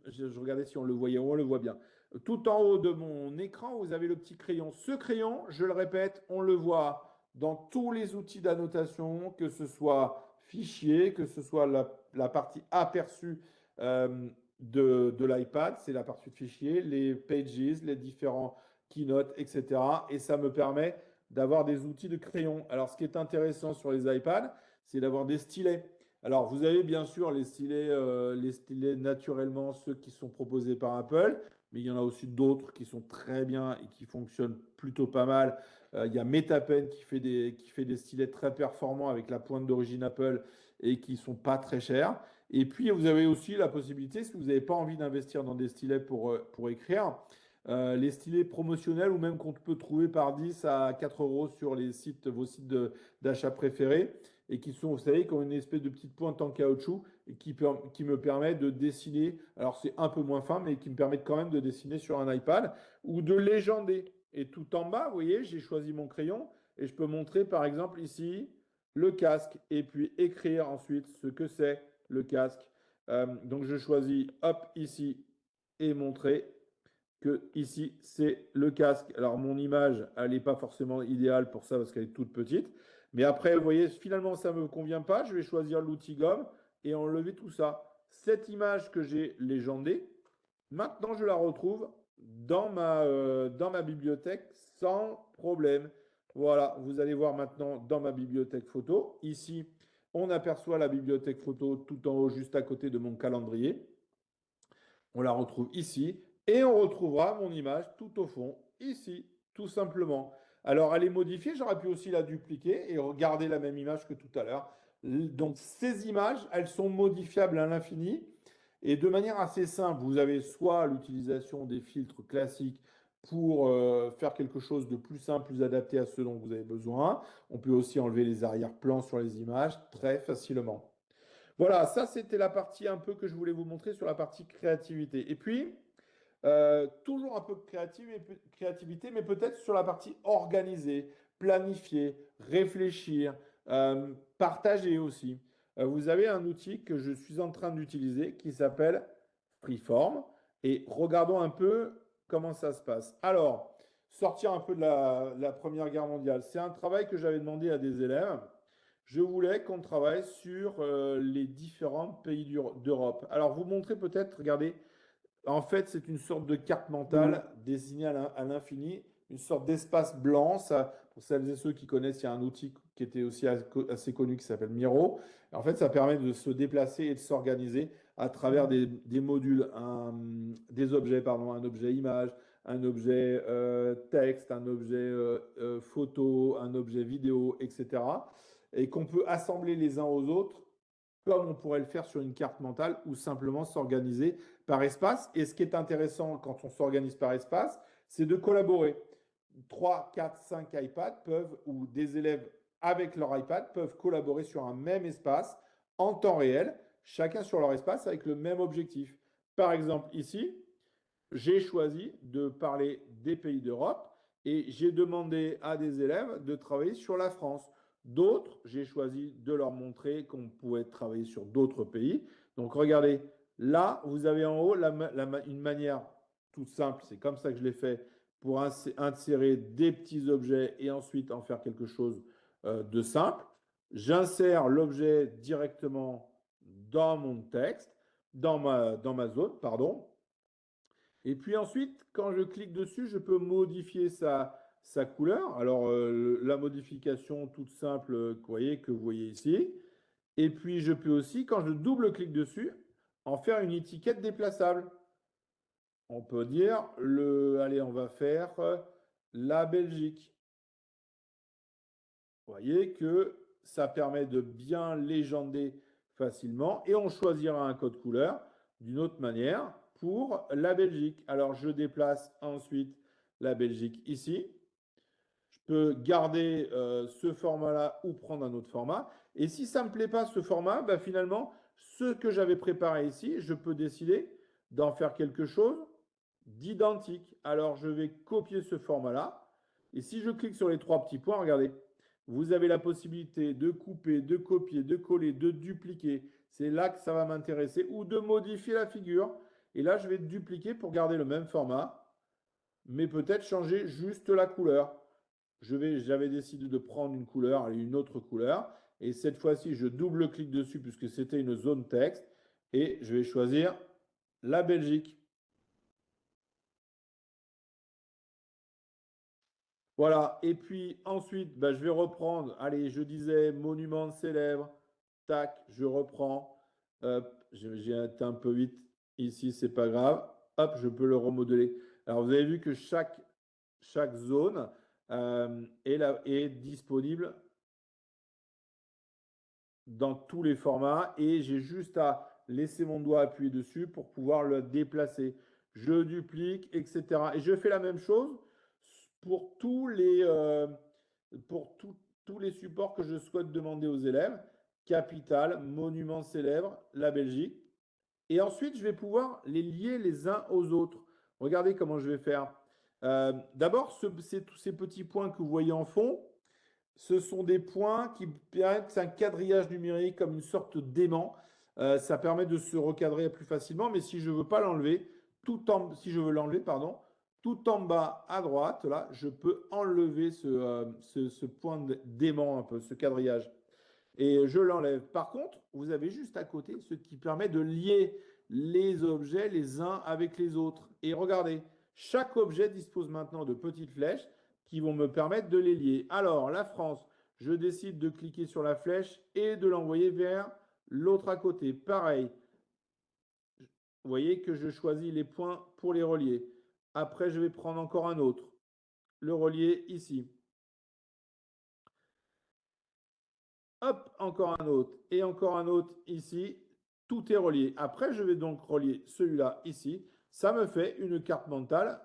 je regardais si on le voyait, on le voit bien. Tout en haut de mon écran, vous avez le petit crayon. Ce crayon, je le répète, on le voit dans tous les outils d'annotation, que ce soit fichier, que ce soit la partie aperçue euh, de l'iPad, c'est la partie de fichier, les pages, les différents keynotes, etc. Et ça me permet d'avoir des outils de crayon. Alors, ce qui est intéressant sur les iPads, c'est d'avoir des stylets. Alors, vous avez bien sûr les stylets naturellement, ceux qui sont proposés par Apple, mais il y en a aussi d'autres qui sont très bien et qui fonctionnent plutôt pas mal. Il y a MetaPen qui fait des stylets très performants avec la pointe d'origine Apple et qui sont pas très chers. Et puis, vous avez aussi la possibilité, si vous n'avez pas envie d'investir dans des stylets pour écrire, les stylets promotionnels ou même qu'on peut trouver par 10 à 4 euros sur les sites, vos sites d'achat préférés et qui sont, vous savez, qui ont une espèce de petite pointe en caoutchouc et qui me permet de dessiner. Alors c'est un peu moins fin, mais qui me permet quand même de dessiner sur un iPad ou de légender. Et tout en bas, vous voyez, j'ai choisi mon crayon et je peux montrer par exemple ici le casque et puis écrire ensuite ce que c'est le casque. Donc je choisis, hop, ici et montrer que ici, c'est le casque. Alors, mon image, elle n'est pas forcément idéale pour ça parce qu'elle est toute petite. Mais après, vous voyez, finalement, ça ne me convient pas. Je vais choisir l'outil gomme et enlever tout ça. Cette image que j'ai légendée, maintenant, je la retrouve dans ma bibliothèque sans problème. Voilà, vous allez voir maintenant dans ma bibliothèque photo. Ici, on aperçoit la bibliothèque photo tout en haut, juste à côté de mon calendrier. On la retrouve ici et on retrouvera mon image tout au fond, ici, tout simplement. Alors, elle est modifiée, j'aurais pu aussi la dupliquer et regarder la même image que tout à l'heure. Donc, ces images, elles sont modifiables à l'infini et de manière assez simple. Vous avez soit l'utilisation des filtres classiques pour faire quelque chose de plus simple, plus adapté à ce dont vous avez besoin. On peut aussi enlever les arrière-plans sur les images très facilement. Voilà, ça c'était la partie un peu que je voulais vous montrer sur la partie créativité. Et puis, toujours un peu de créativité, mais peut-être sur la partie organiser, planifier, réfléchir, partager aussi. Vous avez un outil que je suis en train d'utiliser qui s'appelle Freeform. Et regardons un peu comment ça se passe. Alors, sortir un peu de la Première Guerre mondiale. C'est un travail que j'avais demandé à des élèves. Je voulais qu'on travaille sur les différents pays d'Europe. Alors, vous montrez peut-être, regardez, en fait, c'est une sorte de carte mentale dessinée à l'infini, une sorte d'espace blanc. Ça, pour celles et ceux qui connaissent, il y a un outil qui était aussi assez connu qui s'appelle Miro. En fait, ça permet de se déplacer et de s'organiser à travers des modules, des objets, pardon, un objet image, un objet texte, un objet photo, un objet vidéo, etc. Et qu'on peut assembler les uns aux autres comme on pourrait le faire sur une carte mentale ou simplement s'organiser par espace. Et ce qui est intéressant quand on s'organise par espace, c'est de collaborer. 3, 4, 5 iPads peuvent, ou des élèves avec leur iPad, peuvent collaborer sur un même espace en temps réel, chacun sur leur espace avec le même objectif. Par exemple, ici, j'ai choisi de parler des pays d'Europe et j'ai demandé à des élèves de travailler sur la France. D'autres, j'ai choisi de leur montrer qu'on pouvait travailler sur d'autres pays. Donc regardez, là, vous avez en haut une manière toute simple, c'est comme ça que je l'ai fait, pour insérer des petits objets et ensuite en faire quelque chose de simple. J'insère l'objet directement dans mon texte, dans ma zone, pardon. Et puis ensuite, quand je clique dessus, je peux modifier sa couleur. Alors, la modification toute simple que vous voyez ici. Et puis, je peux aussi, quand je double-clique dessus, en faire une étiquette déplaçable. On peut dire, allez, on va faire la Belgique. Vous voyez que ça permet de bien légender facilement et on choisira un code couleur d'une autre manière pour la Belgique. Alors je déplace ensuite la Belgique ici. Je peux garder ce format-là ou prendre un autre format. Et si ça ne me plaît pas ce format, bah, finalement, ce que j'avais préparé ici, je peux décider d'en faire quelque chose d'identique. Alors je vais copier ce format-là. Et si je clique sur les trois petits points, regardez, Vous avez la possibilité de couper, de copier, de coller, de dupliquer. C'est là que ça va m'intéresser. Ou de modifier la figure. Et là, je vais dupliquer pour garder le même format, mais peut-être changer juste la couleur. J'avais décidé de prendre une couleur et une autre couleur. Et cette fois-ci, je double-clique dessus puisque c'était une zone texte. Et je vais choisir la Belgique. Voilà. Et puis ensuite, bah, je vais reprendre. Allez, je disais monument célèbre. Tac, je reprends. Hop, j'ai été un peu vite ici, c'est pas grave. Hop, je peux le remodeler. Alors, vous avez vu que chaque zone est disponible dans tous les formats et j'ai juste à laisser mon doigt appuyé dessus pour pouvoir le déplacer. Je duplique, etc. Et je fais la même chose pour tous les supports que je souhaite demander aux élèves. Capitale, monument célèbre, la Belgique. Et ensuite, je vais pouvoir les lier les uns aux autres. Regardez comment je vais faire. D'abord, tous ces petits points que vous voyez en fond, ce sont des points qui permettent, c'est un quadrillage numérique comme une sorte d'aimant. Ça permet de se recadrer plus facilement, mais si je veux pas l'enlever, si je veux l'enlever, pardon, tout en bas à droite, là, je peux enlever ce point d'aimant, un peu, ce quadrillage. Et je l'enlève. Par contre, vous avez juste à côté ce qui permet de lier les objets les uns avec les autres. Et regardez, chaque objet dispose maintenant de petites flèches qui vont me permettre de les lier. Alors, la France, je décide de cliquer sur la flèche et de l'envoyer vers l'autre à côté. Pareil, vous voyez que je choisis les points pour les relier. Après, je vais prendre encore un autre, le relier ici. Hop, encore un autre et encore un autre ici. Tout est relié. Après, je vais donc relier celui-là ici. Ça me fait une carte mentale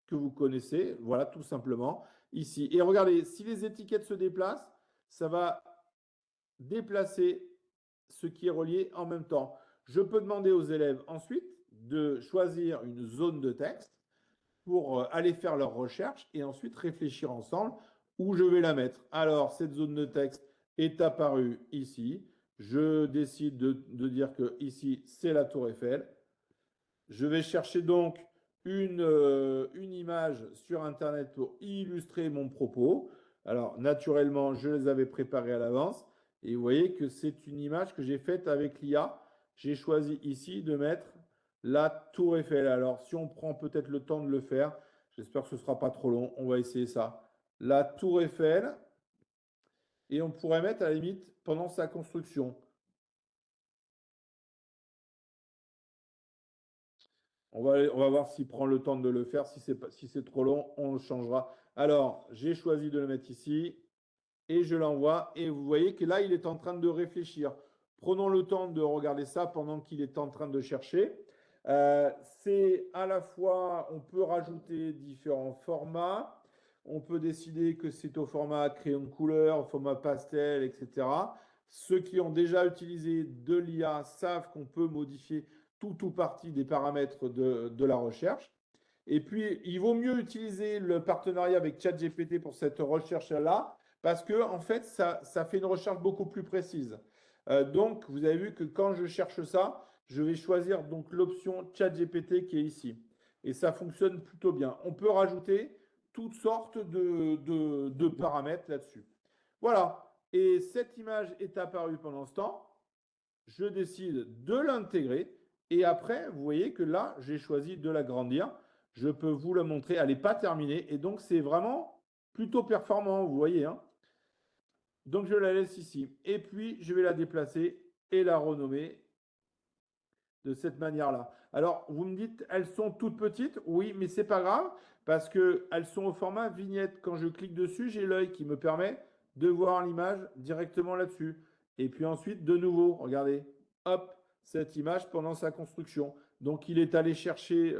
que vous connaissez. Voilà, tout simplement ici. Et regardez, si les étiquettes se déplacent, ça va déplacer ce qui est relié en même temps. Je peux demander aux élèves ensuite de choisir une zone de texte pour aller faire leur recherche et ensuite réfléchir ensemble où je vais la mettre. Alors, cette zone de texte est apparue ici. Je décide de dire que ici, c'est la tour Eiffel. Je vais chercher donc une image sur Internet pour illustrer mon propos. Alors, naturellement, je les avais préparées à l'avance. Et vous voyez que c'est une image que j'ai faite avec l'IA. J'ai choisi ici de mettre la tour Eiffel. Alors, si on prend peut-être le temps de le faire, j'espère que ce ne sera pas trop long. On va essayer ça. La tour Eiffel. Et on pourrait mettre à la limite pendant sa construction. On va voir s'il prend le temps de le faire. Si c'est trop long, on le changera. Alors, j'ai choisi de le mettre ici et je l'envoie. Et vous voyez que là, il est en train de réfléchir. Prenons le temps de regarder ça pendant qu'il est en train de chercher. C'est à la fois, on peut rajouter différents formats. On peut décider que c'est au format crayon de couleur, au format pastel, etc. Ceux qui ont déjà utilisé de l'IA savent qu'on peut modifier tout ou partie des paramètres de la recherche. Et puis, il vaut mieux utiliser le partenariat avec ChatGPT pour cette recherche-là, parce que en fait, ça fait une recherche beaucoup plus précise. Donc, vous avez vu que quand je cherche ça, je vais choisir donc l'option ChatGPT qui est ici. Et ça fonctionne plutôt bien. On peut rajouter toutes sortes de paramètres là-dessus. Voilà. Et cette image est apparue pendant ce temps. Je décide de l'intégrer. Et après, vous voyez que là, j'ai choisi de l'agrandir. Je peux vous la montrer. Elle n'est pas terminée. Et donc, c'est vraiment plutôt performant, vous voyez, hein. Donc, je la laisse ici. Et puis, je vais la déplacer et la renommer de cette manière-là. Alors, vous me dites, elles sont toutes petites. Oui, mais c'est pas grave parce qu'elles sont au format vignette. Quand je clique dessus, j'ai l'œil qui me permet de voir l'image directement là-dessus. Et puis ensuite, de nouveau, regardez, hop, cette image pendant sa construction. Donc, il est allé chercher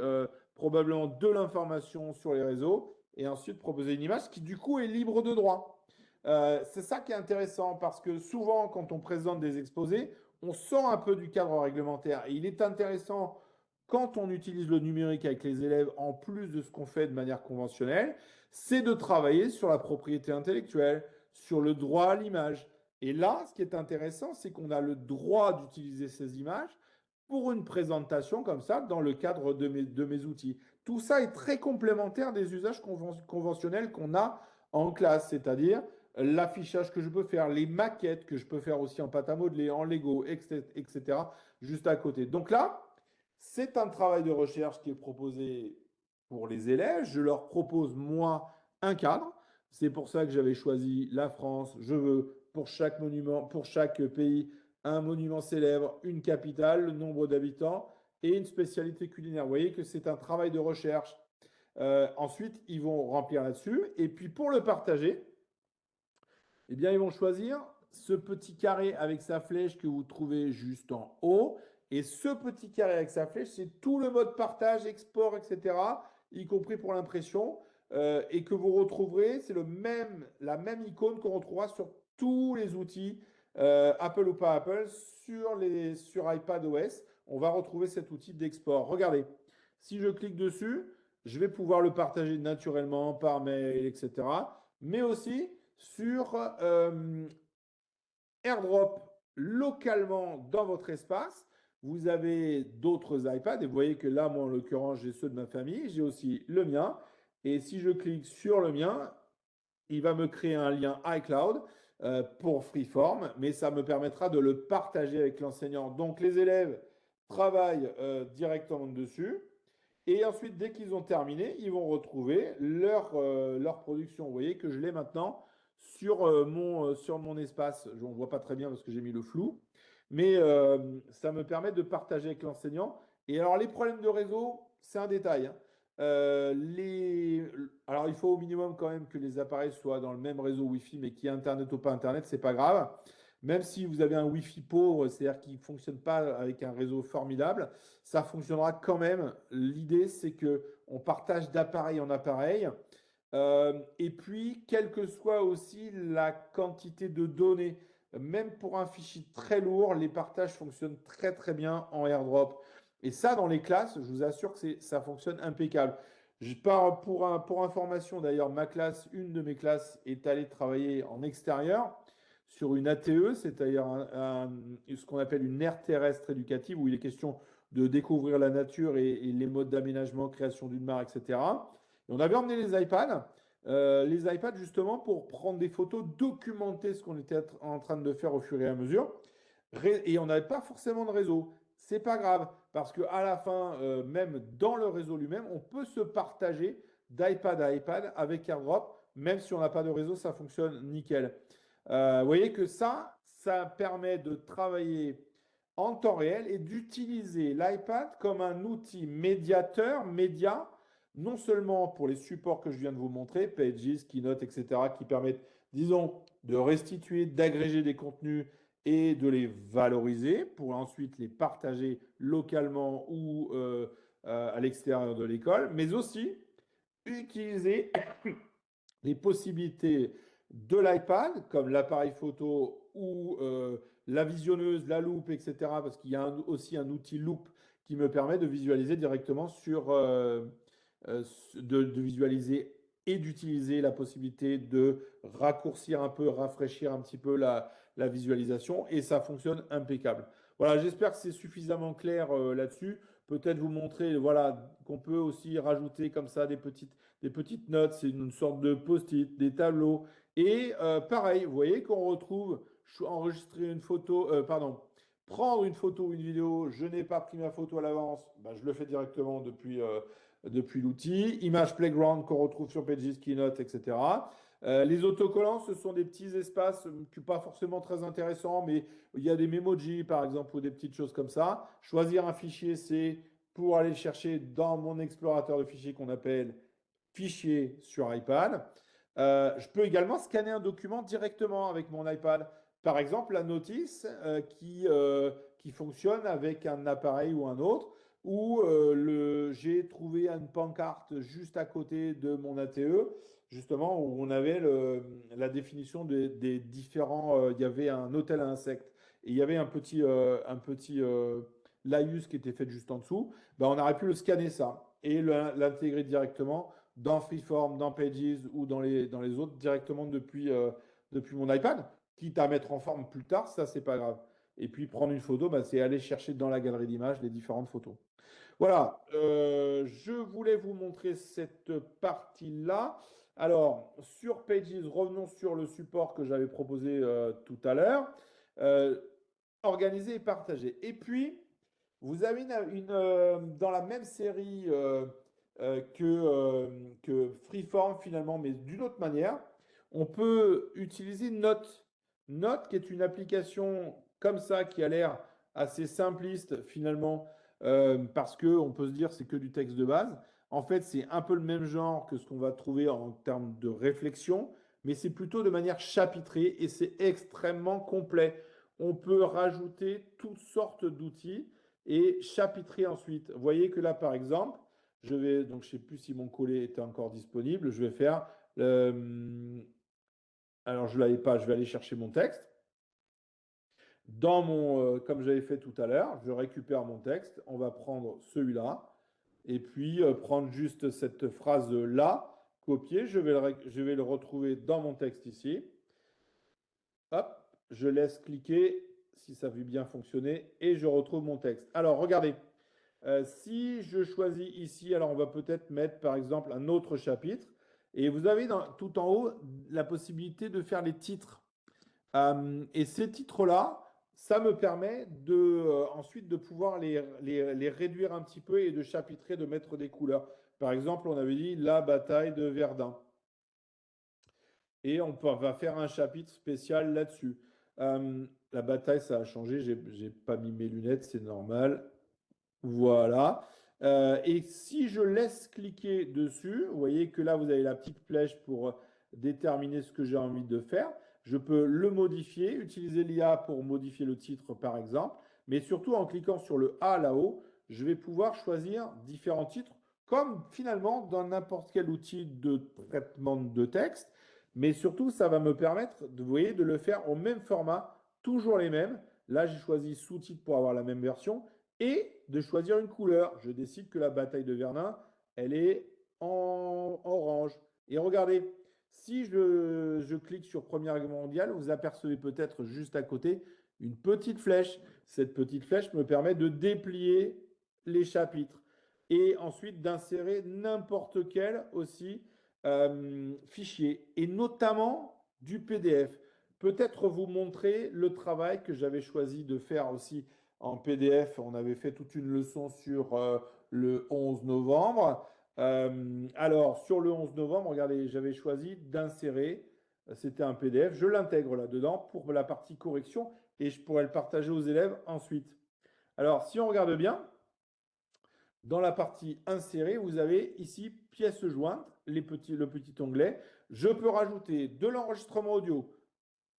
probablement de l'information sur les réseaux et ensuite proposer une image qui, du coup, est libre de droit. C'est ça qui est intéressant parce que souvent, quand on présente des exposés, on sort un peu du cadre réglementaire. Et il est intéressant, quand on utilise le numérique avec les élèves, en plus de ce qu'on fait de manière conventionnelle, c'est de travailler sur la propriété intellectuelle, sur le droit à l'image. Et là, ce qui est intéressant, c'est qu'on a le droit d'utiliser ces images pour une présentation comme ça dans le cadre de mes outils. Tout ça est très complémentaire des usages conventionnels qu'on a en classe, c'est-à-dire l'affichage que je peux faire, les maquettes que je peux faire aussi en pâte à modeler, en Lego, etc., juste à côté. Donc là, c'est un travail de recherche qui est proposé pour les élèves. Je leur propose, moi, un cadre. C'est pour ça que j'avais choisi la France. Je veux pour chaque monument, pour chaque pays, un monument célèbre, une capitale, le nombre d'habitants et une spécialité culinaire. Vous voyez que c'est un travail de recherche. Ensuite, ils vont remplir là-dessus. Et puis, pour le partager, eh bien, ils vont choisir ce petit carré avec sa flèche que vous trouvez juste en haut. Et ce petit carré avec sa flèche, c'est tout le mode partage, export, etc., y compris pour l'impression, et que vous retrouverez, c'est la même icône qu'on retrouvera sur tous les outils, Apple ou pas Apple, sur iPadOS. On va retrouver cet outil d'export. Regardez, si je clique dessus, je vais pouvoir le partager naturellement par mail, etc. Mais aussi sur AirDrop localement dans votre espace. Vous avez d'autres iPads et vous voyez que là, moi en l'occurrence, j'ai ceux de ma famille, j'ai aussi le mien. Et si je clique sur le mien, il va me créer un lien iCloud pour Freeform, mais ça me permettra de le partager avec l'enseignant. Donc les élèves travaillent directement dessus. Et ensuite, dès qu'ils ont terminé, ils vont retrouver leur production. Vous voyez que je l'ai maintenant sur mon espace. On ne voit pas très bien parce que j'ai mis le flou. Mais ça me permet de partager avec l'enseignant. Et alors, les problèmes de réseau, c'est un détail, hein. Alors, il faut au minimum quand même que les appareils soient dans le même réseau Wi-Fi, mais qu'il y ait Internet ou pas Internet, c'est pas grave. Même si vous avez un Wi-Fi pauvre, c'est-à-dire qui ne fonctionne pas avec un réseau formidable, ça fonctionnera quand même. L'idée, c'est que on partage d'appareil en appareil. Et puis, quelle que soit aussi la quantité de données, même pour un fichier très lourd, les partages fonctionnent très très bien en AirDrop. Et ça, dans les classes, je vous assure que ça fonctionne impeccable. Je pars pour information, d'ailleurs, une de mes classes est allée travailler en extérieur sur une ATE, c'est-à-dire ce qu'on appelle une aire terrestre éducative, où il est question de découvrir la nature et les modes d'aménagement, création d'une mare, etc. Et on avait emmené les iPads justement pour prendre des photos, documenter ce qu'on était en train de faire au fur et à mesure. Et on n'avait pas forcément de réseau. C'est pas grave, parce qu'à la fin, même dans le réseau lui-même, on peut se partager d'iPad à iPad avec AirDrop. Même si on n'a pas de réseau, ça fonctionne nickel. Vous voyez que ça permet de travailler en temps réel et d'utiliser l'iPad comme un outil médiateur, média, non seulement pour les supports que je viens de vous montrer, Pages, Keynote, etc., qui permettent, disons, de restituer, d'agréger des contenus et de les valoriser pour ensuite les partager localement ou à l'extérieur de l'école, mais aussi utiliser les possibilités de l'iPad, comme l'appareil photo ou la visionneuse, la loupe, etc., parce qu'il y a aussi un outil loupe qui me permet de visualiser directement de visualiser et d'utiliser la possibilité de raccourcir un peu, rafraîchir un petit peu la visualisation, et ça fonctionne impeccable. Voilà, j'espère que c'est suffisamment clair là-dessus. Peut-être vous montrer, voilà, qu'on peut aussi rajouter comme ça des petites notes, c'est une sorte de post-it, des tableaux. Et pareil, vous voyez qu'on retrouve enregistrer une photo, pardon, prendre une photo ou une vidéo, je n'ai pas pris ma photo à l'avance, ben, je le fais directement depuis l'outil. Image Playground qu'on retrouve sur Pages, Keynote, etc. Les autocollants, ce sont des petits espaces qui pas forcément très intéressants, mais il y a des Memoji, par exemple, ou des petites choses comme ça. Choisir un fichier, c'est pour aller le chercher dans mon explorateur de fichiers qu'on appelle fichier sur iPad. Je peux également scanner un document directement avec mon iPad. Par exemple, la notice qui fonctionne avec un appareil ou un autre, ou j'ai trouvé une pancarte juste à côté de mon ATE, justement, où on avait la définition des différents. Il y avait un hôtel à insectes et il y avait un petit laïus qui était fait juste en dessous. Ben, on aurait pu le scanner ça et l'intégrer directement dans Freeform, dans Pages ou dans les autres directement depuis mon iPad, quitte à mettre en forme plus tard, ça, c'est pas grave. Et puis prendre une photo, bah, c'est aller chercher dans la galerie d'images les différentes photos. Voilà, je voulais vous montrer cette partie-là. Alors, sur Pages, revenons sur le support que j'avais proposé tout à l'heure. Euh, Organiser et partager. Et puis, vous avez dans la même série que Freeform finalement, mais d'une autre manière, on peut utiliser Note. Note qui est une application comme ça qui a l'air assez simpliste finalement parce que on peut se dire c'est que du texte de base. En fait, c'est un peu le même genre que ce qu'on va trouver en termes de réflexion, mais c'est plutôt de manière chapitrée et c'est extrêmement complet. On peut rajouter toutes sortes d'outils et chapitrer ensuite. Vous voyez que là, par exemple, donc je ne sais plus si mon collet était encore disponible, je vais faire, alors je ne l'avais pas, je vais aller chercher mon texte. Comme j'avais fait tout à l'heure, je récupère mon texte, on va prendre celui-là, et puis prendre juste cette phrase-là, copier, je vais le retrouver dans mon texte ici. Hop, je laisse cliquer si ça veut bien fonctionner et je retrouve mon texte. Alors, regardez, si je choisis ici, alors on va peut-être mettre par exemple un autre chapitre et vous avez tout en haut la possibilité de faire les titres. Et ces titres-là, ça me permet ensuite de pouvoir les réduire un petit peu et de chapitrer, de mettre des couleurs. Par exemple, on avait dit la bataille de Verdun. Et va faire un chapitre spécial là-dessus. La bataille, ça a changé. J'ai pas mis mes lunettes, c'est normal. Voilà. Et si je laisse cliquer dessus, vous voyez que là, vous avez la petite flèche pour déterminer ce que j'ai envie de faire. Je peux le modifier, utiliser l'IA pour modifier le titre, par exemple. Mais surtout, en cliquant sur le A là-haut, je vais pouvoir choisir différents titres, comme finalement dans n'importe quel outil de traitement de texte. Mais surtout, ça va me permettre, vous voyez, de le faire au même format, toujours les mêmes. Là, j'ai choisi sous-titres pour avoir la même version et de choisir une couleur. Je décide que la bataille de Verdun, elle est en orange. Et regardez, si je clique sur Première Guerre mondiale, vous apercevez peut-être juste à côté une petite flèche. Cette petite flèche me permet de déplier les chapitres et ensuite d'insérer n'importe quel aussi fichier et notamment du PDF. Peut-être vous montrer le travail que j'avais choisi de faire aussi en PDF. On avait fait toute une leçon sur le 11 novembre. Alors, sur le 11 novembre, regardez, j'avais choisi d'insérer, c'était un PDF, je l'intègre là-dedans pour la partie correction et je pourrais le partager aux élèves ensuite. Alors, si on regarde bien, dans la partie insérer, vous avez ici pièces jointes, le petit onglet. Je peux rajouter de l'enregistrement audio,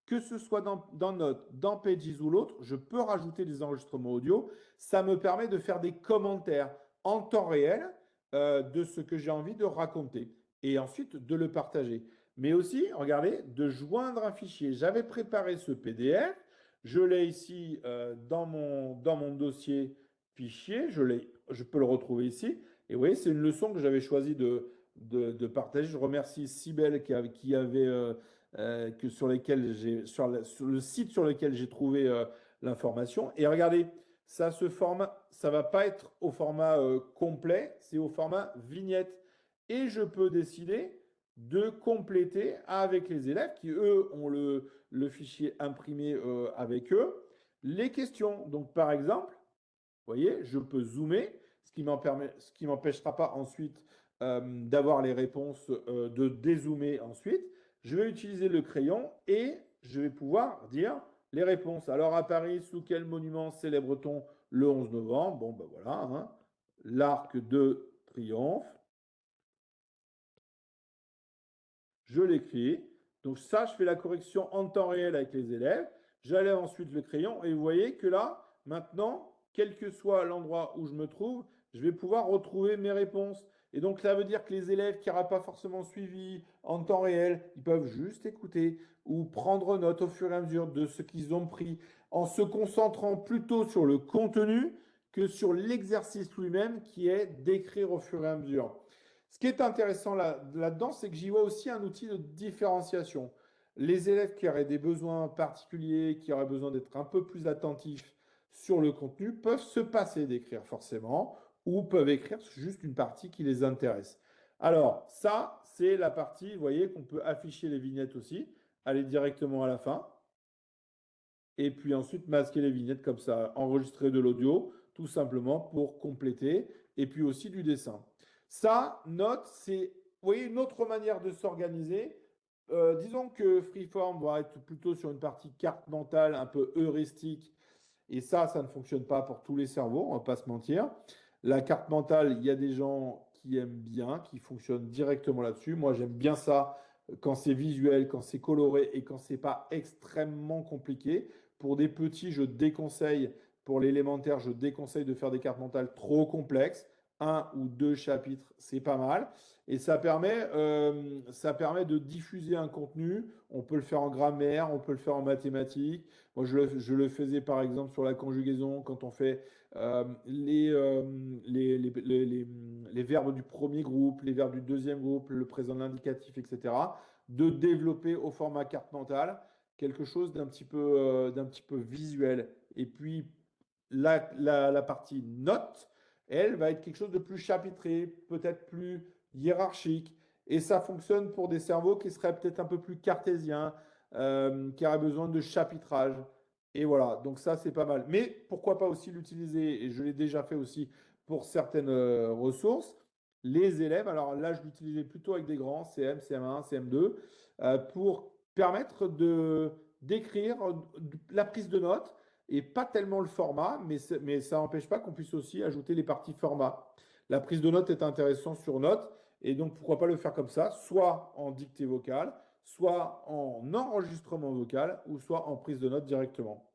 que ce soit dans Notes, dans Pages ou l'autre, je peux rajouter des enregistrements audio. Ça me permet de faire des commentaires en temps réel de ce que j'ai envie de raconter et ensuite de le partager. Mais aussi, regardez, de joindre un fichier. J'avais préparé ce PDF, je l'ai ici dans mon dossier fichier, je peux le retrouver ici. Et vous voyez, c'est une leçon que j'avais choisi de partager. Je remercie Sibelle qui avait sur le site sur lequel j'ai trouvé l'information. Et regardez, ça va pas être au format complet, c'est au format vignette. Et je peux décider de compléter avec les élèves qui, eux, ont le fichier imprimé avec eux, les questions. Donc, par exemple, vous voyez, je peux zoomer, ce qui m'empêchera pas ensuite d'avoir les réponses, de dézoomer ensuite. Je vais utiliser le crayon et je vais pouvoir dire les réponses. Alors à Paris, sous quel monument célèbre-t-on le 11 novembre? Bon, ben voilà, hein, l'Arc de Triomphe. Je l'écris. Donc ça, je fais la correction en temps réel avec les élèves. J'enlève ensuite le crayon et vous voyez que là, maintenant, quel que soit l'endroit où je me trouve, je vais pouvoir retrouver mes réponses. Et donc, ça veut dire que les élèves qui n'auraient pas forcément suivi en temps réel, ils peuvent juste écouter ou prendre note au fur et à mesure de ce qu'ils ont pris en se concentrant plutôt sur le contenu que sur l'exercice lui-même qui est d'écrire au fur et à mesure. Ce qui est intéressant là-dedans, c'est que j'y vois aussi un outil de différenciation. Les élèves qui auraient des besoins particuliers, qui auraient besoin d'être un peu plus attentifs sur le contenu, peuvent se passer d'écrire forcément ou peuvent écrire juste une partie qui les intéresse. Alors, ça, c'est la partie, vous voyez, qu'on peut afficher les vignettes aussi, aller directement à la fin, et puis ensuite masquer les vignettes comme ça, enregistrer de l'audio, tout simplement pour compléter, et puis aussi du dessin. Ça, Note, c'est, vous voyez, une autre manière de s'organiser. Disons que Freeform va être plutôt sur une partie carte mentale, un peu heuristique, et ça ne fonctionne pas pour tous les cerveaux, on ne va pas se mentir. La carte mentale, il y a des gens qui aiment bien, qui fonctionnent directement là-dessus. Moi, j'aime bien ça quand c'est visuel, quand c'est coloré et quand c'est pas extrêmement compliqué. Pour des petits, je déconseille, pour l'élémentaire, je déconseille de faire des cartes mentales trop complexes. Un ou deux chapitres, c'est pas mal. Et ça permet de diffuser un contenu. On peut le faire en grammaire, on peut le faire en mathématiques. Moi, je le faisais par exemple sur la conjugaison quand on fait les verbes du premier groupe, les verbes du deuxième groupe, le présent de l'indicatif, etc. De développer au format carte mentale quelque chose d'un petit peu visuel. Et puis, la partie note, elle, va être quelque chose de plus chapitré, peut-être plus hiérarchique. Et ça fonctionne pour des cerveaux qui seraient peut-être un peu plus cartésiens, qui auraient besoin de chapitrage. Et voilà, donc ça, c'est pas mal. Mais pourquoi pas aussi l'utiliser, et je l'ai déjà fait aussi pour certaines ressources, les élèves, alors là, je l'utilisais plutôt avec des grands, CM, CM1, CM2, pour permettre d'écrire la prise de notes et pas tellement le format, mais ça n'empêche pas qu'on puisse aussi ajouter les parties format. La prise de notes est intéressante sur notes, et donc pourquoi pas le faire comme ça, soit en dictée vocale, soit en enregistrement vocal, ou soit en prise de notes directement.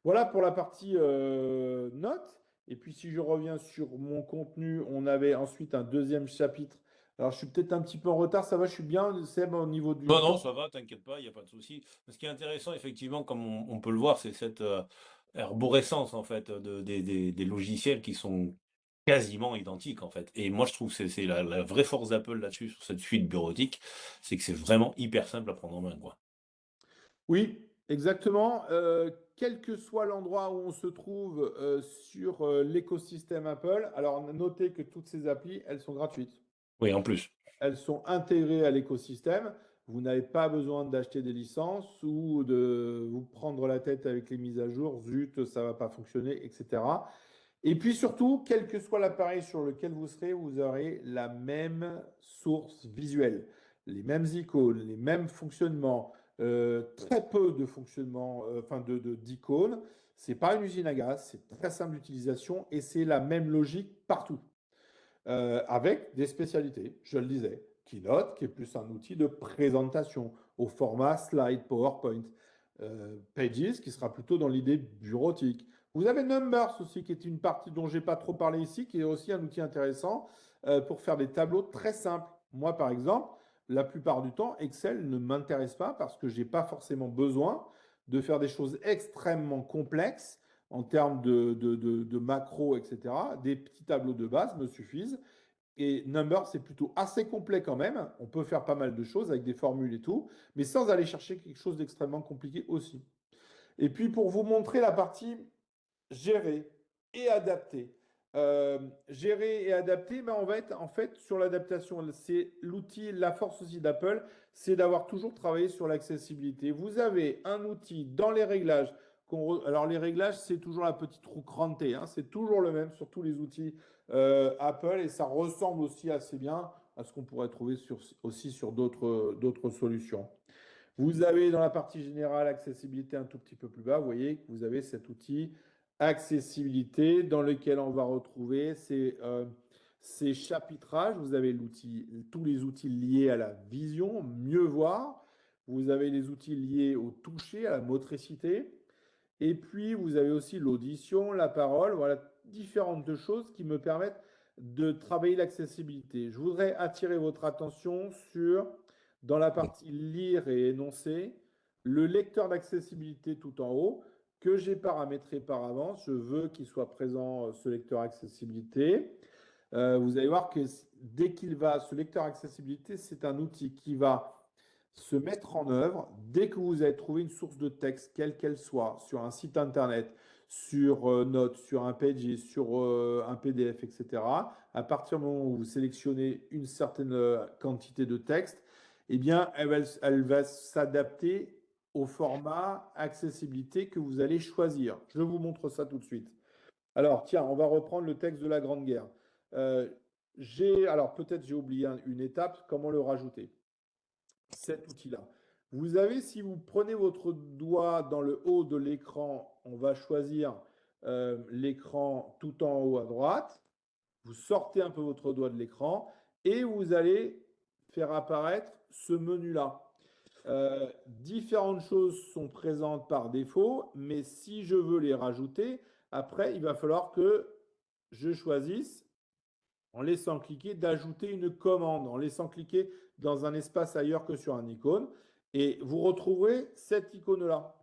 Voilà pour la partie notes. Et puis si je reviens sur mon contenu, on avait ensuite un deuxième chapitre. Alors je suis peut-être un petit peu en retard, ça va, je suis bien, Seb, au niveau Non, du non, temps. ça va, t'inquiète pas, il n'y a pas de souci. Ce qui est intéressant, effectivement, comme on peut le voir, c'est cette arborescence, en fait, des logiciels qui sont quasiment identiques, en fait. Et moi, je trouve que c'est la vraie force d'Apple là-dessus, sur cette suite bureautique, c'est que c'est vraiment hyper simple à prendre en main, quoi. Oui, exactement. Quel que soit l'endroit où on se trouve sur l'écosystème Apple, alors notez que toutes ces applis, elles sont gratuites. Oui, en plus. Elles sont intégrées à l'écosystème. Vous n'avez pas besoin d'acheter des licences ou de vous prendre la tête avec les mises à jour. Zut, ça ne va pas fonctionner, etc. Et puis surtout, quel que soit l'appareil sur lequel vous serez, vous aurez la même source visuelle, les mêmes icônes, les mêmes fonctionnements, très peu de fonctionnement, d'icônes. C'est pas une usine à gaz, c'est très simple d'utilisation et c'est la même logique partout, avec des spécialités. Je le disais, Keynote, qui est plus un outil de présentation au format slide, PowerPoint. Pages, qui sera plutôt dans l'idée bureautique. Vous avez Numbers aussi, qui est une partie dont j'ai pas trop parlé ici, qui est aussi un outil intéressant pour faire des tableaux très simples. Moi, par exemple, la plupart du temps, Excel ne m'intéresse pas parce que j'ai pas forcément besoin de faire des choses extrêmement complexes en termes de macros, etc. Des petits tableaux de base me suffisent. Et Number, c'est plutôt assez complet quand même. On peut faire pas mal de choses avec des formules et tout, mais sans aller chercher quelque chose d'extrêmement compliqué aussi. Et puis pour vous montrer la partie gérer et adapter. Gérer et adapter, ben on va être en fait sur l'adaptation. C'est l'outil, la force aussi d'Apple, c'est d'avoir toujours travaillé sur l'accessibilité. Vous avez un outil dans les réglages. Alors les réglages, c'est toujours la petite roue crantée, hein, c'est toujours le même sur tous les outils Apple et ça ressemble aussi assez bien à ce qu'on pourrait trouver aussi sur d'autres solutions. Vous avez dans la partie générale accessibilité un tout petit peu plus bas, vous voyez que vous avez cet outil accessibilité dans lequel on va retrouver ces chapitrages. Vous avez tous les outils liés à la vision, mieux voir. Vous avez les outils liés au toucher, à la motricité. Et puis, vous avez aussi l'audition, la parole, voilà, différentes choses qui me permettent de travailler l'accessibilité. Je voudrais attirer votre attention sur, dans la partie lire et énoncer, le lecteur d'accessibilité tout en haut, que j'ai paramétré par avance. Je veux qu'il soit présent, ce lecteur accessibilité. Vous allez voir que dès qu'il va, ce lecteur accessibilité, c'est un outil qui va se mettre en œuvre dès que vous avez trouvé une source de texte, quelle qu'elle soit, sur un site internet, sur Notes, sur un Pages, sur un PDF, etc. À partir du moment où vous sélectionnez une certaine quantité de texte, eh bien, elle va s'adapter au format accessibilité que vous allez choisir. Je vous montre ça tout de suite. Alors, tiens, on va reprendre le texte de la Grande Guerre. Euh, alors peut-être j'ai oublié une étape, comment le rajouter? Cet outil-là. Vous avez, si vous prenez votre doigt dans le haut de l'écran, on va choisir l'écran tout en haut à droite. Vous sortez un peu votre doigt de l'écran et vous allez faire apparaître ce menu-là. Différentes choses sont présentes par défaut, mais si je veux les rajouter, après, il va falloir que je choisisse en laissant cliquer d'ajouter une commande, en laissant cliquer dans un espace ailleurs que sur un icône. Et vous retrouverez cette icône-là.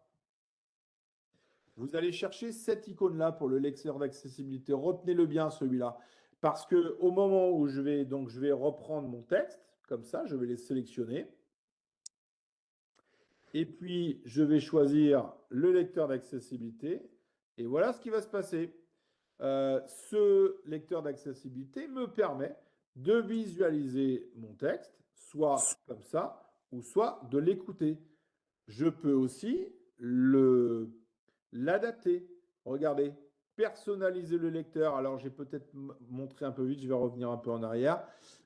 Vous allez chercher cette icône-là pour le lecteur d'accessibilité. Retenez-le bien, celui-là. Parce que au moment où je vais reprendre mon texte, comme ça, je vais les sélectionner. Et puis, je vais choisir le lecteur d'accessibilité. Et voilà ce qui va se passer. Ce lecteur d'accessibilité me permet de visualiser mon texte, soit comme ça, ou soit de l'écouter. Je peux aussi l'adapter. Regardez, personnaliser le lecteur. Alors, j'ai peut-être montré un peu vite, je vais revenir un peu en arrière.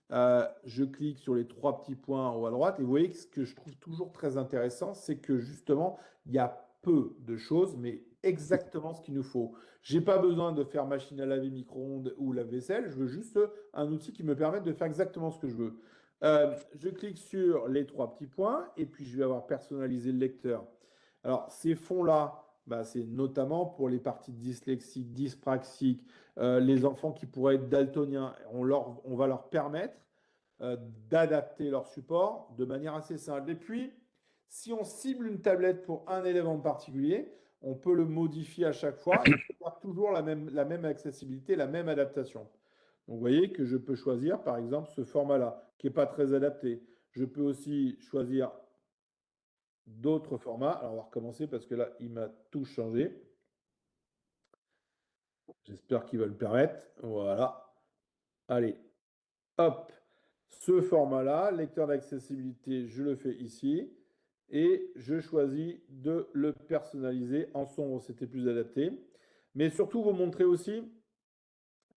Je clique sur les trois petits points en haut à droite et vous voyez que ce que je trouve toujours très intéressant, c'est que justement, il y a peu de choses, mais exactement ce qu'il nous faut. J'ai pas besoin de faire machine à laver, micro-ondes ou lave-vaisselle. Je veux juste un outil qui me permette de faire exactement ce que je veux. Je clique sur les trois petits points et puis je vais avoir personnalisé le lecteur. Alors, ces fonds-là, bah, c'est notamment pour les parties dyslexiques, dyspraxiques, les enfants qui pourraient être daltoniens. On va leur permettre d'adapter leur support de manière assez simple. Et puis, si on cible une tablette pour un élève en particulier, on peut le modifier à chaque fois et avoir toujours la même accessibilité, la même adaptation. Donc, vous voyez que je peux choisir, par exemple, ce format-là, qui n'est pas très adapté. Je peux aussi choisir d'autres formats. Alors, on va recommencer parce que là, il m'a tout changé. J'espère qu'il va le permettre. Voilà. Allez, hop. Ce format-là, lecteur d'accessibilité, je le fais ici. Et je choisis de le personnaliser en sombre, c'était plus adapté. Mais surtout, vous montrer aussi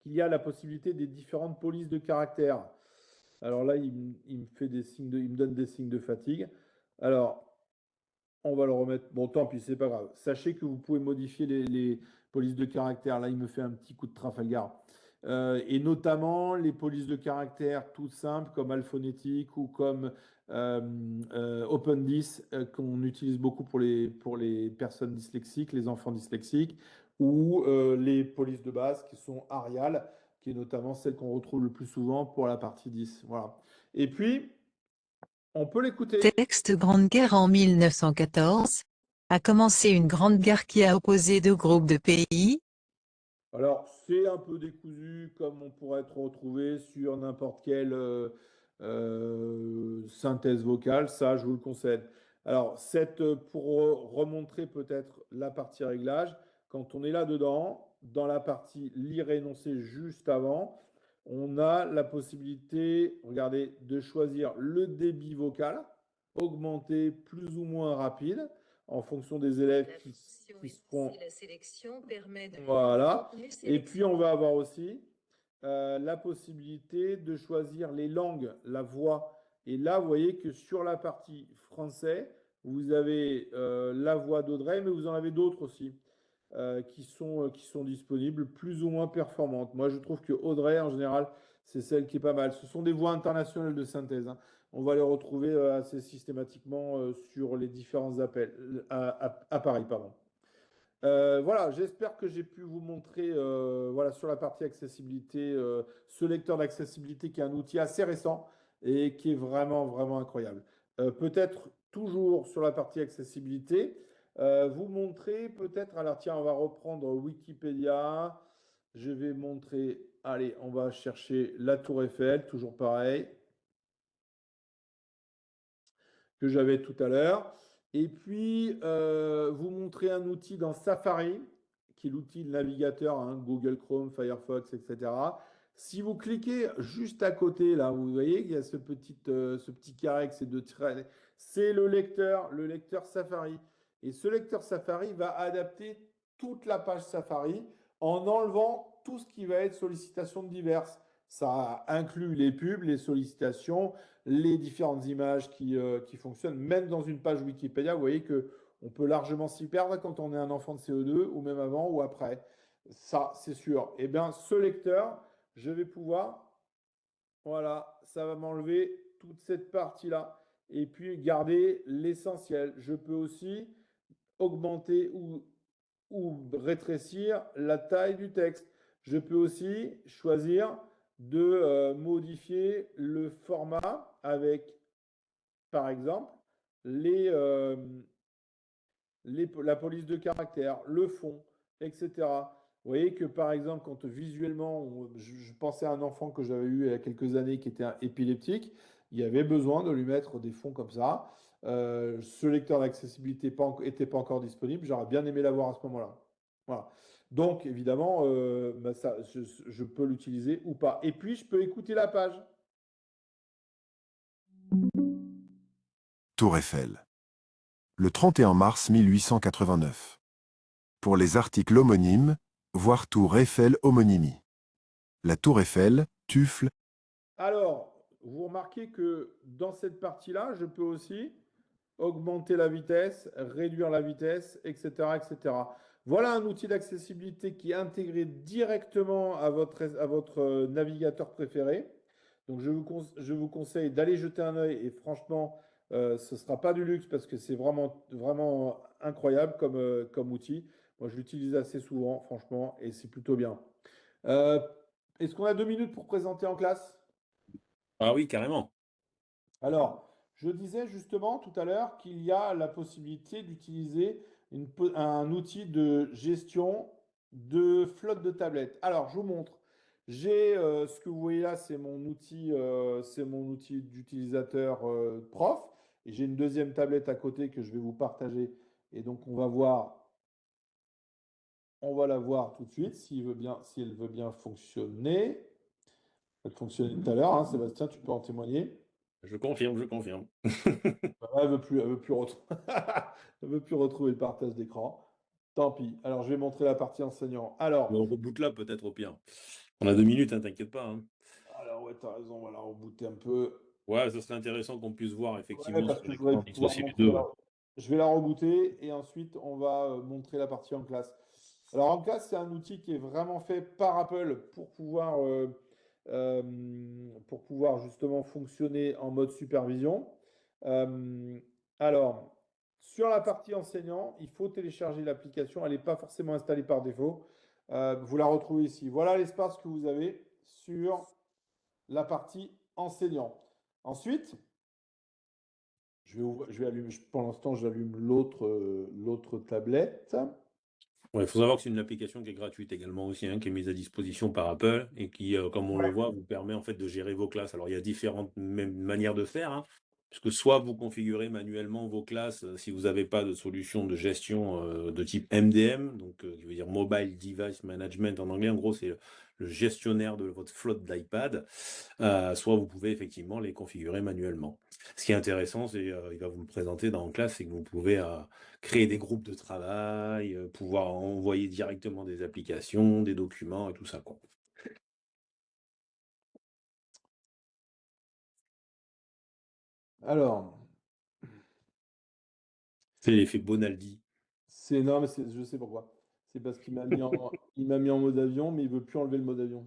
qu'il y a la possibilité des différentes polices de caractères. Alors là, il me fait des signes il me donne des signes de fatigue. Alors, on va le remettre. Bon, tant pis, c'est pas grave. Sachez que vous pouvez modifier les polices de caractère. Là, il me fait un petit coup de Trafalgar. Et notamment les polices de caractère toutes simples comme Alphonétique ou comme OpenDys qu'on utilise beaucoup pour les personnes dyslexiques, les enfants dyslexiques, ou les polices de base qui sont Arial, qui est notamment celle qu'on retrouve le plus souvent pour la partie 10. Voilà. Et puis, on peut l'écouter. Texte Grande Guerre en 1914. A commencé une grande guerre qui a opposé deux groupes de pays. Alors, c'est un peu décousu comme on pourrait être retrouvé sur n'importe quelle synthèse vocale, ça je vous le concède. Alors, pour remontrer peut-être la partie réglage, quand on est là-dedans, dans la partie lire et énoncer juste avant, on a la possibilité, regardez, de choisir le débit vocal, augmenté plus ou moins rapide, en fonction des élèves qui seront. La sélection permet de Voilà. Et puis, on va avoir aussi la possibilité de choisir les langues, la voix. Et là, vous voyez que sur la partie français, vous avez la voix d'Audrey, mais vous en avez d'autres aussi qui sont disponibles, plus ou moins performantes. Moi, je trouve que Audrey, en général, c'est celle qui est pas mal. Ce sont des voix internationales de synthèse, hein. On va les retrouver assez systématiquement sur les différents appareils. Pardon. Voilà, j'espère que j'ai pu vous montrer voilà, sur la partie accessibilité, ce lecteur d'accessibilité qui est un outil assez récent et qui est vraiment, vraiment incroyable. Peut-être toujours sur la partie accessibilité, vous montrer peut-être, alors tiens, on va reprendre Wikipédia. Je vais montrer, allez, on va chercher la Tour Eiffel, toujours pareil. que j'avais tout à l'heure. Et puis, vous montrer un outil dans Safari, qui est l'outil de navigateur, hein, Google Chrome, Firefox, etc. Si vous cliquez juste à côté, là, vous voyez qu'il y a ce petit carré avec ces deux traits. C'est le lecteur Safari. Et ce lecteur Safari va adapter toute la page Safari en enlevant tout ce qui va être sollicitations diverses. Ça inclut les pubs, les sollicitations, les différentes images qui fonctionnent. Même dans une page Wikipédia, vous voyez que on peut largement s'y perdre quand on est un enfant de CE2 ou même avant ou après. Ça, c'est sûr. Eh bien, ce lecteur, je vais pouvoir, voilà, ça va m'enlever toute cette partie-là et puis garder l'essentiel. Je peux aussi augmenter ou rétrécir la taille du texte. Je peux aussi choisir de modifier le format avec, par exemple, les, euh, la police de caractère, le fond, etc. Vous voyez que par exemple, quand visuellement, je pensais à un enfant que j'avais eu il y a quelques années qui était épileptique, il y avait besoin de lui mettre des fonds comme ça. Ce lecteur d'accessibilité n'était pas encore disponible. J'aurais bien aimé l'avoir à ce moment-là. Voilà. Donc, évidemment, bah, ça, je peux l'utiliser ou pas. Et puis, je peux écouter la page. Tour Eiffel. Le 31 mars 1889. Pour les articles homonymes, voir Tour Eiffel homonymie. La Tour Eiffel, Tuffle. Alors, vous remarquez que dans cette partie-là, je peux aussi augmenter la vitesse, réduire la vitesse, etc., etc. Voilà un outil d'accessibilité qui est intégré directement à votre navigateur préféré. Donc, je vous conseille d'aller jeter un œil et franchement, ce ne sera pas du luxe parce que c'est vraiment, vraiment incroyable comme outil. Moi, je l'utilise assez souvent, franchement, et c'est plutôt bien. Euh, Est-ce qu'on a 2 minutes pour présenter en classe? Ah oui, carrément. Alors, je disais justement tout à l'heure qu'il y a la possibilité d'utiliser un outil de gestion de flotte de tablettes. Alors, je vous montre. J'ai ce que vous voyez là, c'est mon outil d'utilisateur prof. Et j'ai une deuxième tablette à côté que je vais vous partager. Et donc, on va la voir tout de suite si elle veut bien fonctionner. Elle fonctionnait tout à l'heure, hein, Sébastien, tu peux en témoigner. Je confirme, je confirme. Elle veut plus elle veut plus retrouver le partage d'écran. Tant pis. Alors, je vais montrer la partie enseignant. On reboot là, peut-être au pire. On a 2 minutes, hein, t'inquiète pas. Hein. Alors ouais, t'as raison, on va la rebooter un peu. Ouais, ce serait intéressant qu'on puisse voir Ouais, effectivement parce sur que je voudrais l'écran pouvoir dissocié les montrer. deux. Ouais. Alors, je vais la rebooter et ensuite, on va montrer la partie en classe. Alors, en classe, c'est un outil qui est vraiment fait par Apple euh, pour pouvoir justement fonctionner en mode supervision. Euh, alors, sur la partie enseignant, il faut télécharger l'application. Elle n'est pas forcément installée par défaut. Vous la retrouvez ici. Voilà l'espace que vous avez sur la partie enseignant. Ensuite, je vais allumer, pour l'instant, j'allume l'autre tablette. Ouais, il faut savoir que c'est une application qui est gratuite également aussi, hein, qui est mise à disposition par Apple et qui, comme on le Ouais. voit, vous permet en fait de gérer vos classes. Alors il y a différentes manières de faire, hein, puisque soit vous configurez manuellement vos classes si vous n'avez pas de solution de gestion de type MDM, donc qui veut dire Mobile Device Management en anglais. En gros, c'est le gestionnaire de votre flotte d'iPad. Soit vous pouvez effectivement les configurer manuellement. Ce qui est intéressant, c'est il va vous le présenter dans la classe, c'est que vous pouvez créer des groupes de travail, pouvoir envoyer directement des applications, des documents et tout ça, quoi. Alors, C'est l'effet Bonaldi. non, mais je sais pourquoi. C'est parce il m'a mis en mode avion, mais il veut plus enlever le mode avion.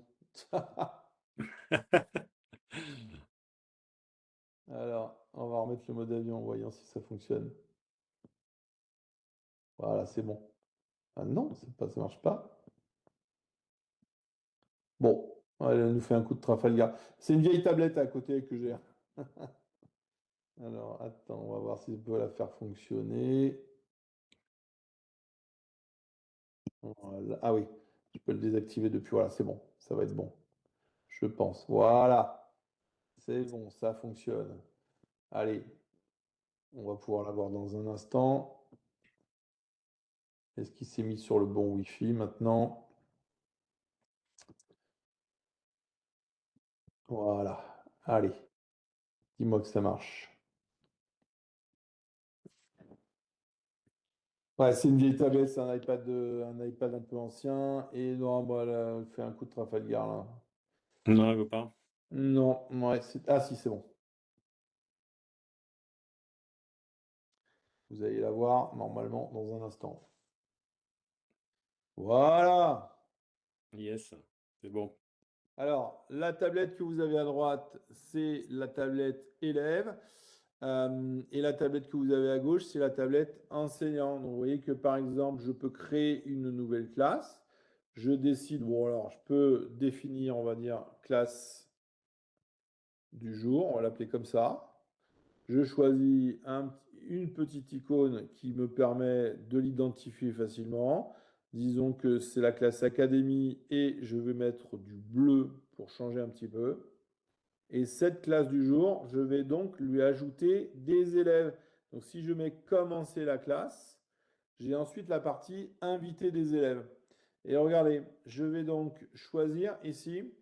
Alors, on va remettre le mode avion en voyant si ça fonctionne. Voilà, c'est bon. Ah non, ça marche pas. Bon, elle nous fait un coup de Trafalgar. C'est une vieille tablette à côté que j'ai. Alors, attends, on va voir si je peux la faire fonctionner. Voilà. Ah oui, je peux le désactiver depuis. Voilà, c'est bon. Ça va être bon. Je pense. Voilà. C'est bon, ça fonctionne. Allez. On va pouvoir la voir dans un instant. Est-ce qu'il s'est mis sur le bon Wi-Fi maintenant? Voilà. Allez, dis-moi que ça marche. Ouais, c'est une vieille tablette, c'est un iPad un peu ancien. Et non, bah, elle fait un coup de Trafalgar là. Non, elle veut pas. Non, ouais, ah si, c'est bon. Vous allez la voir normalement dans un instant. Voilà. Yes, c'est bon. Alors, la tablette que vous avez à droite, c'est la tablette élève. Et la tablette que vous avez à gauche, c'est la tablette enseignant. Donc, vous voyez que par exemple, je peux créer une nouvelle classe. Je décide, bon, alors, je peux définir, on va dire, classe du jour. On va l'appeler comme ça. Je choisis une petite icône qui me permet de l'identifier facilement. Disons que c'est la classe académie et je vais mettre du bleu pour changer un petit peu. Et cette classe du jour, je vais donc lui ajouter des élèves. Donc si je mets commencer la classe, j'ai ensuite la partie inviter des élèves. Et regardez, je vais donc choisir ici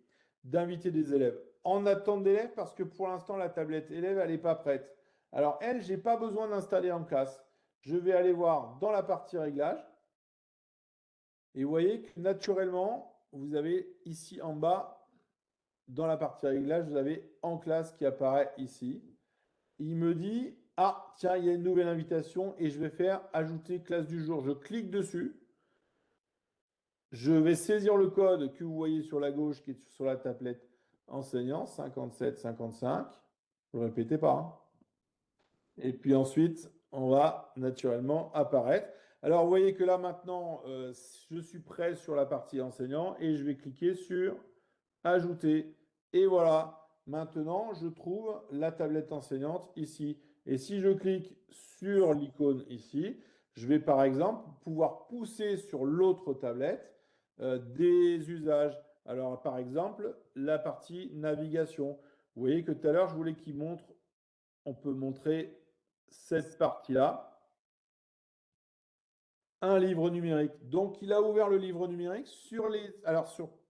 d'inviter des élèves. En attente d'élèves, parce que pour l'instant, la tablette élève, elle n'est pas prête. Alors elle, je n'ai pas besoin d'installer en classe. Je vais aller voir dans la partie réglage. Et vous voyez que naturellement, vous avez ici en bas, dans la partie réglage, vous avez en classe qui apparaît ici. Il me dit, ah, tiens, il y a une nouvelle invitation et je vais faire ajouter classe du jour. Je clique dessus. Je vais saisir le code que vous voyez sur la gauche qui est sur la tablette enseignant, 5755. Ne le répétez pas, hein. Et puis ensuite, on va naturellement apparaître. Alors, vous voyez que là, maintenant, je suis prêt sur la partie enseignant et je vais cliquer sur Ajouter. Et voilà, maintenant, je trouve la tablette enseignante ici. Et si je clique sur l'icône ici, je vais par exemple pouvoir pousser sur l'autre tablette des usages. Alors, par exemple, la partie navigation. Vous voyez que tout à l'heure, je voulais qu'il montre, on peut montrer cette partie-là, un livre numérique. Donc, il a ouvert le livre numérique sur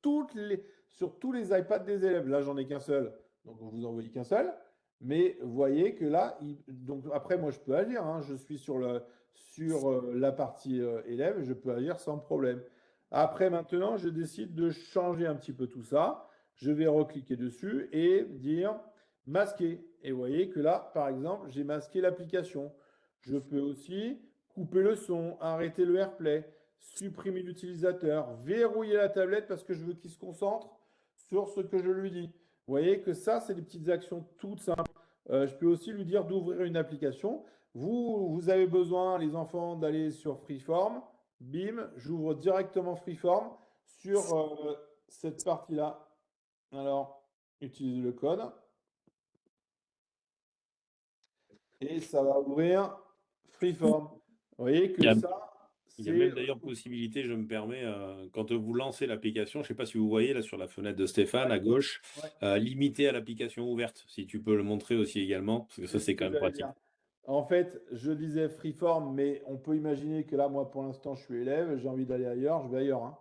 tous les iPads des élèves. Là, j'en ai qu'un seul, donc vous en voyez qu'un seul. Mais vous voyez que là, donc après, moi, je peux agir, hein. Je suis sur la partie élève, je peux agir sans problème. Après, maintenant, je décide de changer un petit peu tout ça. Je vais recliquer dessus et dire masquer. Et vous voyez que là, par exemple, j'ai masqué l'application. Je peux aussi couper le son, arrêter le AirPlay, supprimer l'utilisateur, verrouiller la tablette parce que je veux qu'il se concentre sur ce que je lui dis. Vous voyez que ça, c'est des petites actions toutes simples. Je peux aussi lui dire d'ouvrir une application. Vous avez besoin, les enfants, d'aller sur Freeform. Bim, j'ouvre directement Freeform sur cette partie-là. Alors, utilisez le code. Et ça va ouvrir Freeform. Vous voyez Il y que a, ça, il y a c'est même d'ailleurs possibilité, je me permets, quand vous lancez l'application, je ne sais pas si vous voyez là sur la fenêtre de Stéphane à gauche, ouais, limité à l'application ouverte, si tu peux le montrer aussi également, parce que ça c'est ce c'est que quand même j'allais pratique. dire. En fait, je disais freeform, mais on peut imaginer que là, moi, pour l'instant, je suis élève, j'ai envie d'aller ailleurs, je vais ailleurs, hein.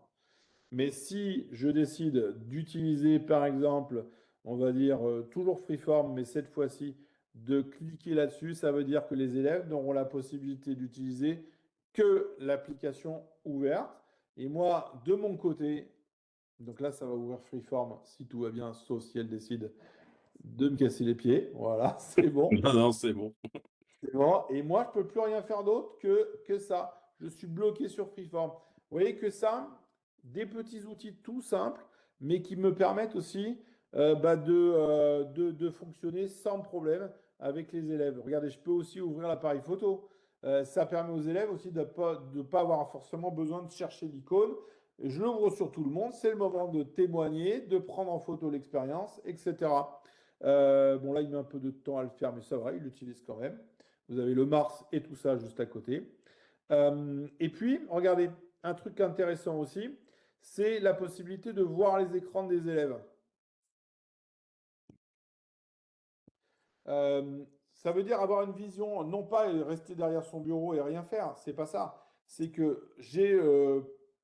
Mais si je décide d'utiliser, par exemple, on va dire toujours freeform, mais cette fois-ci, de cliquer là-dessus, ça veut dire que les élèves n'auront la possibilité d'utiliser que l'application ouverte. Et moi, de mon côté, donc là, ça va ouvrir freeform si tout va bien, sauf si elle décide de me casser les pieds. Voilà, c'est bon. Non, non, c'est bon. C'est bon. Et moi, je ne peux plus rien faire d'autre que ça. Je suis bloqué sur Freeform. Vous voyez que ça, des petits outils tout simples, mais qui me permettent aussi de fonctionner sans problème avec les élèves. Regardez, je peux aussi ouvrir l'appareil photo. Ça permet aux élèves aussi de ne pas avoir forcément besoin de chercher l'icône. Je l'ouvre sur tout le monde. C'est le moment de témoigner, de prendre en photo l'expérience, etc. Bon, là, il met un peu de temps à le faire, mais ça va, il l'utilise quand même. Vous avez le Mars et tout ça juste à côté. Et puis, regardez, un truc intéressant aussi, c'est la possibilité de voir les écrans des élèves. Euh, Ça veut dire avoir une vision, non pas rester derrière son bureau et rien faire, c'est pas ça. C'est que j'ai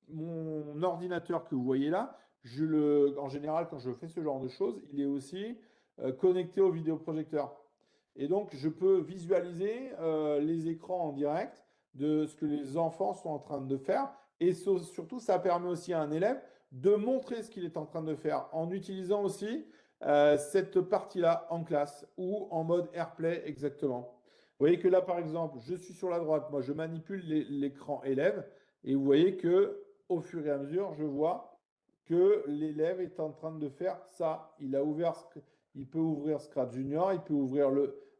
mon ordinateur que vous voyez là, en général, quand je fais ce genre de choses, il est aussi connecté au vidéoprojecteur. Et donc, je peux visualiser les écrans en direct de ce que les enfants sont en train de faire. Et surtout, ça permet aussi à un élève de montrer ce qu'il est en train de faire en utilisant aussi cette partie-là en classe ou en mode AirPlay exactement. Vous voyez que là, par exemple, je suis sur la droite, moi je manipule l'écran élève et vous voyez que au fur et à mesure, je vois que l'élève est en train de faire ça. Il peut ouvrir Scratch Junior, il peut ouvrir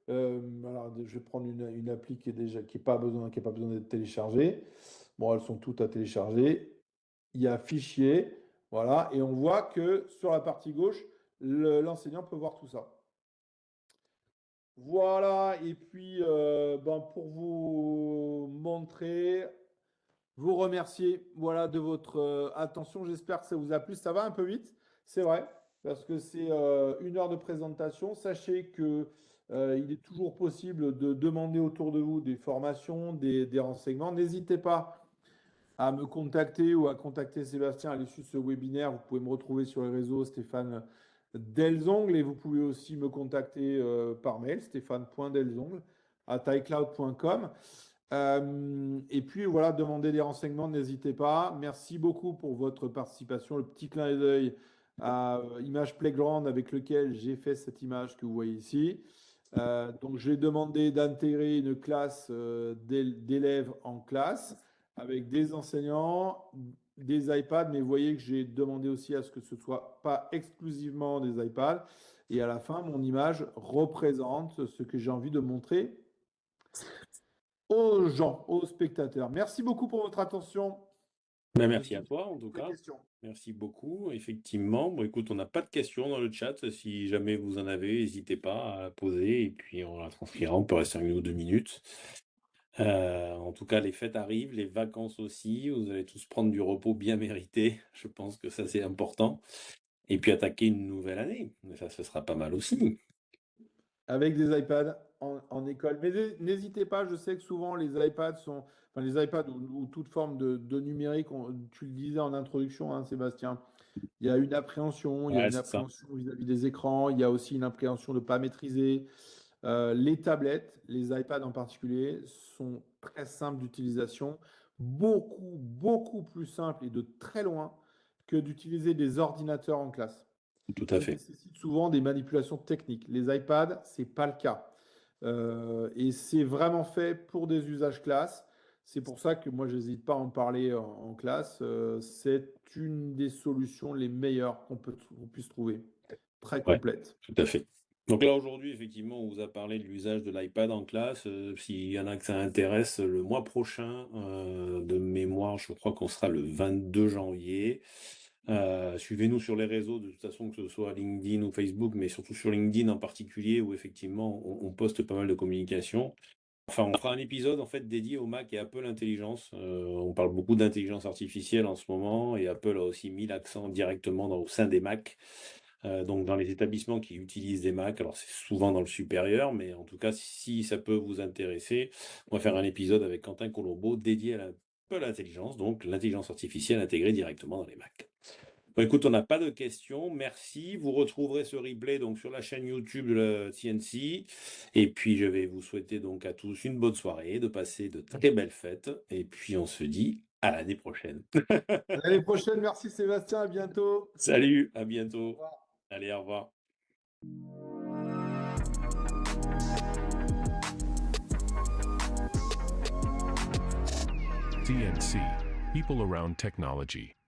alors, je vais prendre une appli qui est pas besoin d'être téléchargée. Bon, elles sont toutes à télécharger. Il y a fichier, voilà, et on voit que sur la partie gauche, l'enseignant peut voir tout ça. Voilà, et puis pour vous montrer, vous remercier voilà, de votre attention. J'espère que ça vous a plu. Ça va un peu vite, c'est vrai, parce que c'est 1 heure de présentation. Sachez que il est toujours possible de demander autour de vous des formations, des renseignements. N'hésitez pas à me contacter ou à contacter Sébastien à l'issue de ce webinaire. Vous pouvez me retrouver sur les réseaux Stéphane Delzongle et vous pouvez aussi me contacter par mail stéphane.delzongle@icloud.com. Et puis voilà, demander des renseignements, n'hésitez pas. Merci beaucoup pour votre participation. Le petit clin d'œil à Image Playground avec lequel j'ai fait cette image que vous voyez ici. Donc j'ai demandé d'intégrer une classe d'élèves en classe avec des enseignants, des iPads, mais vous voyez que j'ai demandé aussi à ce que ce ne soit pas exclusivement des iPads. Et à la fin, mon image représente ce que j'ai envie de montrer aux gens, aux spectateurs. Merci beaucoup pour votre attention. Merci à toi, en tout cas. Questions. Merci beaucoup. Effectivement, bon, écoute, on n'a pas de questions dans le chat. Si jamais vous en avez, n'hésitez pas à la poser et puis on la transcrira. On peut rester 1 ou 2 minutes. En tout cas, les fêtes arrivent, les vacances aussi. Vous allez tous prendre du repos bien mérité. Je pense que ça, c'est important. Et puis attaquer une nouvelle année. Ça, ce sera pas mal aussi. Avec des iPads en école. Mais n'hésitez pas, je sais que souvent les iPads ou toute forme de numérique, tu le disais en introduction, hein, Sébastien, il y a une appréhension, il y a Ouais, une c'est ça. appréhension vis-à-vis des écrans, il y a aussi une appréhension de ne pas maîtriser. Les tablettes, les iPads en particulier, sont très simples d'utilisation, beaucoup plus simples et de très loin que d'utiliser des ordinateurs en classe. Tout à Qui fait. nécessitent souvent des manipulations techniques. Les iPads, ce n'est pas le cas. Et c'est vraiment fait pour des usages classe. C'est pour ça que moi, je n'hésite pas à en parler en classe. C'est une des solutions les meilleures qu'on puisse trouver. Très Ouais, complète. tout à fait. Donc là, aujourd'hui, effectivement, on vous a parlé de l'usage de l'iPad en classe. S'il y en a que ça intéresse, le mois prochain, de mémoire, je crois qu'on sera le 22 janvier. Suivez-nous sur les réseaux, de toute façon, que ce soit LinkedIn ou Facebook, mais surtout sur LinkedIn en particulier, où effectivement, on poste pas mal de communication. Enfin, on fera un épisode en fait dédié au Mac et Apple Intelligence. On parle beaucoup d'intelligence artificielle en ce moment, et Apple a aussi mis l'accent directement au sein des Mac. Donc dans les établissements qui utilisent des Mac, alors c'est souvent dans le supérieur, mais en tout cas, si ça peut vous intéresser, on va faire un épisode avec Quentin Colombo dédié à l'Apple Intelligence, donc l'intelligence artificielle intégrée directement dans les Mac. Bon, écoute, on n'a pas de questions, merci. Vous retrouverez ce replay donc sur la chaîne YouTube de la CNC. Et puis je vais vous souhaiter donc à tous une bonne soirée, de passer de très belles fêtes. Et puis on se dit à l'année prochaine. À l'année prochaine, merci Sébastien, à bientôt. Salut, à bientôt. Allez, au revoir. CNC, People Around Technology.